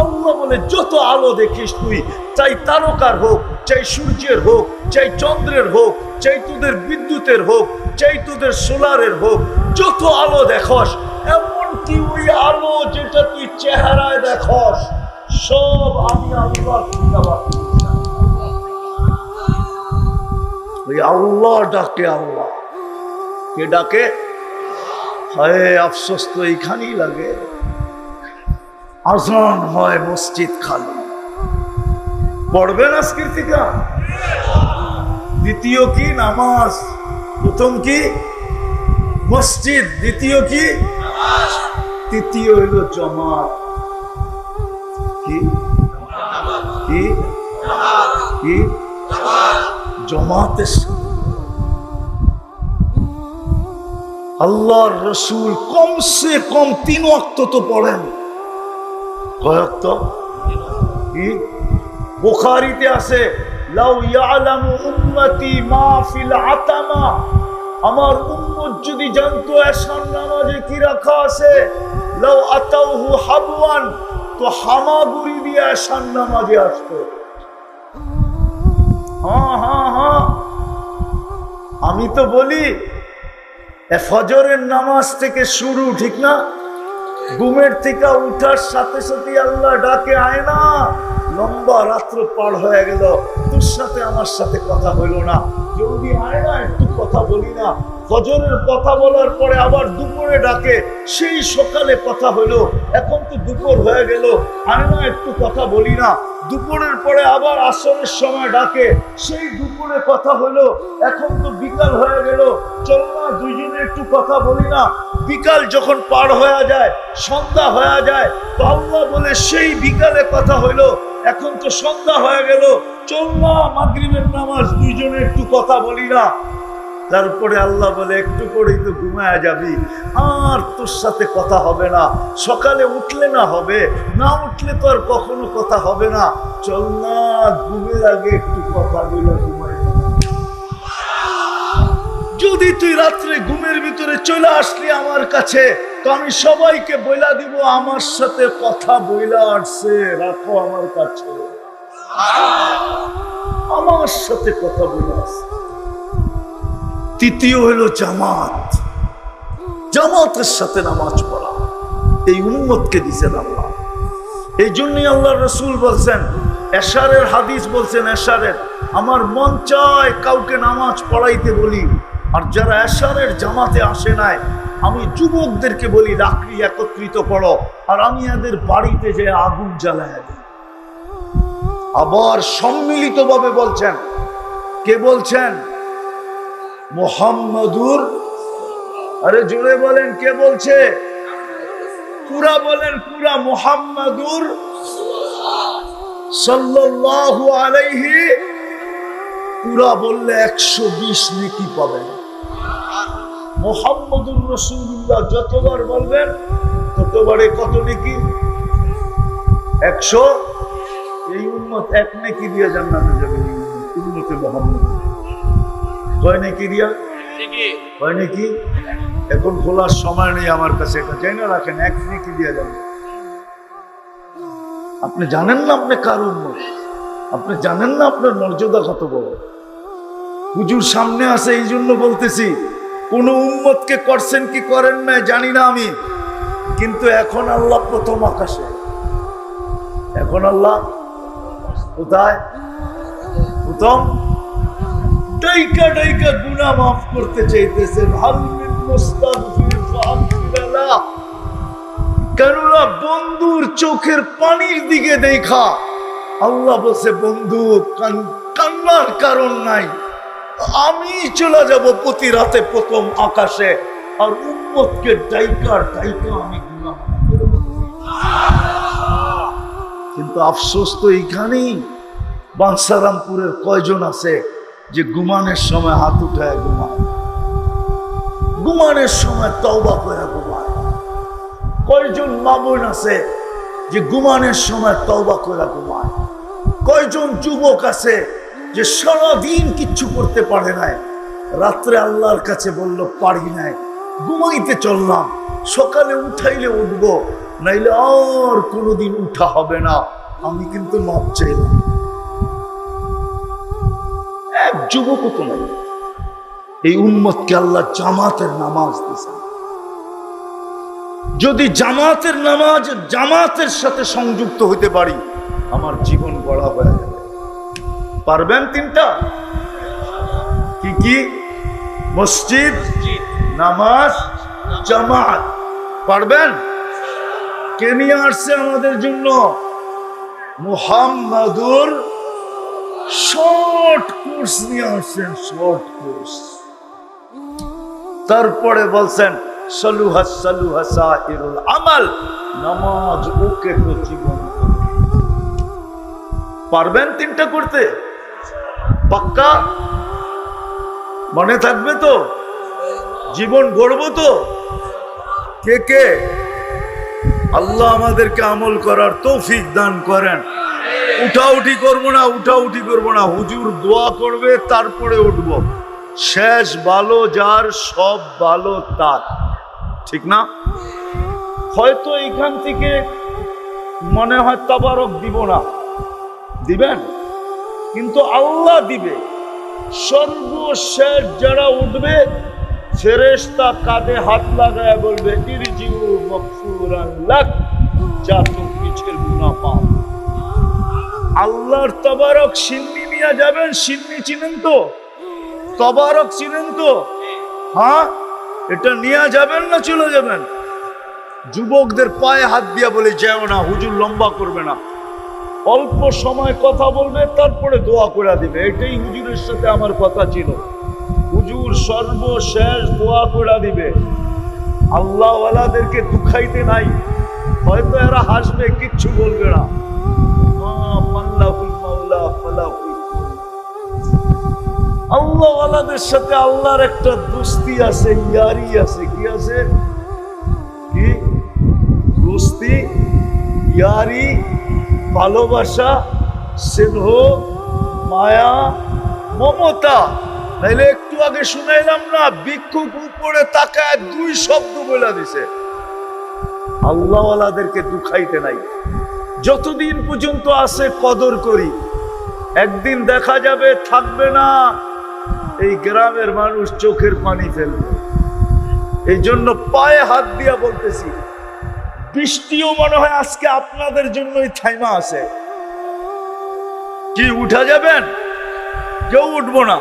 আল্লাহ বলে যত আলো দেখিস তুই, চাই তারকার হোক, চাই সূর্যের হোক, চাই চন্দ্রের হোক, চাই তোদের বিদ্যুতের হোক, চাই তোদের সোলারের হোক, যত আলো দেখস, এমনকি ওই আলো যেটা তুই চেহারায় দেখস, সব আমি আল্লাহ ওই আল্লাহ ডাকে। আল্লাহ কে ডাকে? হায় আফসোস তো এইখানেই লাগে, আজান হয় মসজিদ খালি। পড়বেন আজকের থেকে? দ্বিতীয় কি নামাজ, প্রথম কি মসজিদ, দ্বিতীয় কি তৃতীয় হইল জামাত। কি কি কি জামাতের আল্লাহর রসুল কমসে কম 3 ওয়াক্ত তো পড়েন। কয়েকটা কি বুখারীতে আছে, লাউ ইয়ালামু উম্মতি মা ফিল আতামা, আমার উম্মত যদি জানতো এশার নামাজে কি রাখা আছে, লাউ আতাউহু হাবওয়ান, তো হামাগুড়ি দিয়ে এশার নামাজে আসতো। হ্যাঁ হ্যাঁ হ্যাঁ, আমি তো বলি ফজরের নামাজ থেকে শুরু, ঠিক না? ঘুমের থেকে উঠার সাথে সাথে আল্লাহ ডাকে, আয় না, লম্বা রাত্র পার হয়ে গেল, তোর সাথে আমার সাথে কথা হইল না, জলদি আয় না, একটু কথা বলি না। ফজরের কথা বলার পরে আবার দুপুরে ডাকে, সেই সকালে কথা হইলো, এখন তো দুপুর হয়ে গেল, আয় না, একটু কথা বলি না। দুপুরের পরে আবার আসরের সময় ডাকে, সেই দুপুরে কথা হইলো, এখন তো বিকাল হয়ে গেল, চল না দুইজনে একটু কথা বলি না। বিকাল যখন পার হয়ে যায়, সন্ধ্যা হয়ে যায়, তো আল্লাহ বলে সেই বিকালে কথা হইলো, এখন তো সন্ধ্যা হয়ে গেল, চল না মাগরিবের নামাজ দুইজনে একটু কথা বলি না। তারপরে আল্লাহ বলে একটু পরেই তো ঘুমায় যাবি, আর তোর সাথে কথা হবে না, সকালে উঠলে না হবে, না উঠলে তো আর কখনো কথা হবে না, চল না ঘুমের আগে একটু কথা বলে ঘুমাই। যদি তুই রাত্রে ঘুমের ভিতরে চলে আসলি আমার কাছে, তো আমি সবাইকে বইলা দিব আমার সাথে কথা বইলা আসছে, রাখো আমার কাছে, আমার সাথে কথা বইলা আসছে। তৃতীয় হলো জামাত, জামাতের সাথে নামাজ পড়া, এই উম্মতকে দিয়েছেন আল্লাহ। এই জন্যই আল্লাহ রসুল বলছেন, এশারের হাদিস বলছেন, এশারের আমার মন চায় কাউকে নামাজ পড়াইতে বলি, আর যারা এশারের জামাতে আসে নাই, আমি যুবকদেরকে বলি রাত্রি একত্রিত করো, আর আমি এদের বাড়িতে যে আগুন জ্বালায় দিই। আবার সম্মিলিতভাবে বলছেন, কে বলছেন? মুহাম্মাদুর, আরে জোরে বলেন, কে বলছে? পুরা বলেন, পুরা মুহাম্মাদুর সাল্লাল্লাহু আলাইহি, পুরা বললে 120 নেকি পাবেন। মুহাম্মাদুর রাসূলুল্লাহ যতবার বলবেন ততবারে কত নেকি? 100। এই উম্মত 1 নেকি দিয়ে জান্নাতে যাবে। উম্মতে মুহাম্মদ কয় নেকি দিয়া? কয় নেকি? এখন খোলার সময় নেই আমার কাছে, এটা জেনে রাখেন, 1 নেকি দিয়ে যাবে। আপনি জানেন না আপনি কার উম্মত, আপনি জানেন না আপনার মর্যাদা কত বড়। হুজুর সামনে আছে এই জন্য বলতেছি, কোন উম্মতকে করছেন কি করেন না জানি না আমি, কিন্তু এখন আল্লাহ প্রথম আকাশে। এখন আল্লাহ কোথায়? প্রথম। ডাইকা ডাইকা গুনাহ মাফ করতে চাইতেছেন। হাল মিন মুস্তাগফির ফাগফির লাহ। কেননা বন্ধুর চোখের পানির দিকে দেখা আল্লাহ বলছে, বন্ধু কান্নার কারণ নাই, আমি চলে যাব প্রতি রাতে প্রথম আকাশে, আর উম্মতকে ডাইকা ডাইকা আমি গুনাহ করে বলছি। কিন্তু আফসোস তো এইখানেই, বাঞ্ছারামপুরের কয়জন আছে যে ঘুমানোর সময় হাত উঠায় ঘুমায়, ঘুমানোর সময় তওবা করে ঘুমায়? কয়জন মা বোন আছে যে ঘুমানোর সময় তওবা করে ঘুমায়? কয়জন যুবক আছে যে সারাদিন কিচ্ছু করতে পারে নাই, রাত্রে আল্লাহর কাছে বলল পারি নাই, ঘুমাইতে চললাম, সকালে উঠাইলে উঠবো, নাইলে আর কোনোদিন উঠা হবে না, আমি কিন্তু মাপ চাইলাম। এক যুবকও তো নাই। এই উম্মতকে আল্লাহ জামাতের নামাজ দিয়েছে। যদি জামাতের নামাজ জামাতের সাথে সংযুক্ত হইতে পারি, আমার জীবন গড়া হয়ে যাবে। পারবেন তিনটা? কি কি? মসজিদ, নামাজ, জামাত। পারবেন? কে নিয়ে আসছে আমাদের জন্য? মুহাম্মাদুর শর্ট কোর্স নিয়ে আসছেন, শর্ট কোর্স। তারপরে বলছেন সালুহা সালুহা সাইরুল আমাল, নামাজ ওকে তো জীবন। পারবেন তিনটা করতে? পাক্কা? মনে থাকবে তো? জীবন গড়বো তো? কে কে? আল্লাহ আমাদেরকে আমল করার তৌফিক দান করেন। উঠাউঠি করবো না, উঠাউঠি করবো না, হুজুর দোয়া করবে তারপরে উঠবো। শেষ ভালো যার, সব ভালো তার, ঠিক না? হয়তো এইখান থেকে মনে হয় তাবারক দিব না, দিবেন, কিন্তু আল্লাহ দিবে। সর্বশেষ যারা উঠবে, ফেরেশতা কাঁধে হাত লাগায় বলবে ইরজিউ মাগফুরান লাক, যা তোর পিছের গুনাহ পাও। আল্লাহর তাবারক সিন্নি নিয়ে যাবেন। সিন্নি চিনেন তো? তাবারক চিনেন তো? হ্যাঁ, এটা নিয়ে যাবেন না চলে যাবেন? যুবকদের পায়ে হাত দিয়া বলে যাও না, হুজুর লম্বা করবে না, অল্প সময় কথা বলবে, তারপরে দোয়া করে দিবে। এটাই হুজুরের সাথে আমার কথা ছিল। হুজুর সর্বশেষ দোয়া করে দিবে। আল্লাহওয়ালাদেরকে দুখাইতে নাই। হয়তো এরা হাসবে, কিচ্ছু বলবে না। আল্লাহওয়ালাদের সাথে আল্লাহর একটা দোস্তি আছে, ইয়ারি আছে। কি আছে? কি দোস্তি, ইয়ারি, ভালোবাসা, স্নেহ, মায়া, মমতা। তাইলে একটু আগে শুনাইলাম না, ভিক্ষুক উপরে তাকায় দুই শব্দ বলে দিছে। আল্লাহওয়ালাদেরকে দুখাইতে নাই। যতদিন পর্যন্ত আছে কদর করি, একদিন দেখা যাবে থাকবে না, এই গ্রামের মানুষ চোখের পানি ফেলবে। এই জন্য পায়ে হাত দিয়া বলতেছি, বৃষ্টিও মনে হয় আজকে আপনাদের জন্যই থাইমা আছে। কি উঠা যাবেন? কেউ উঠবো না।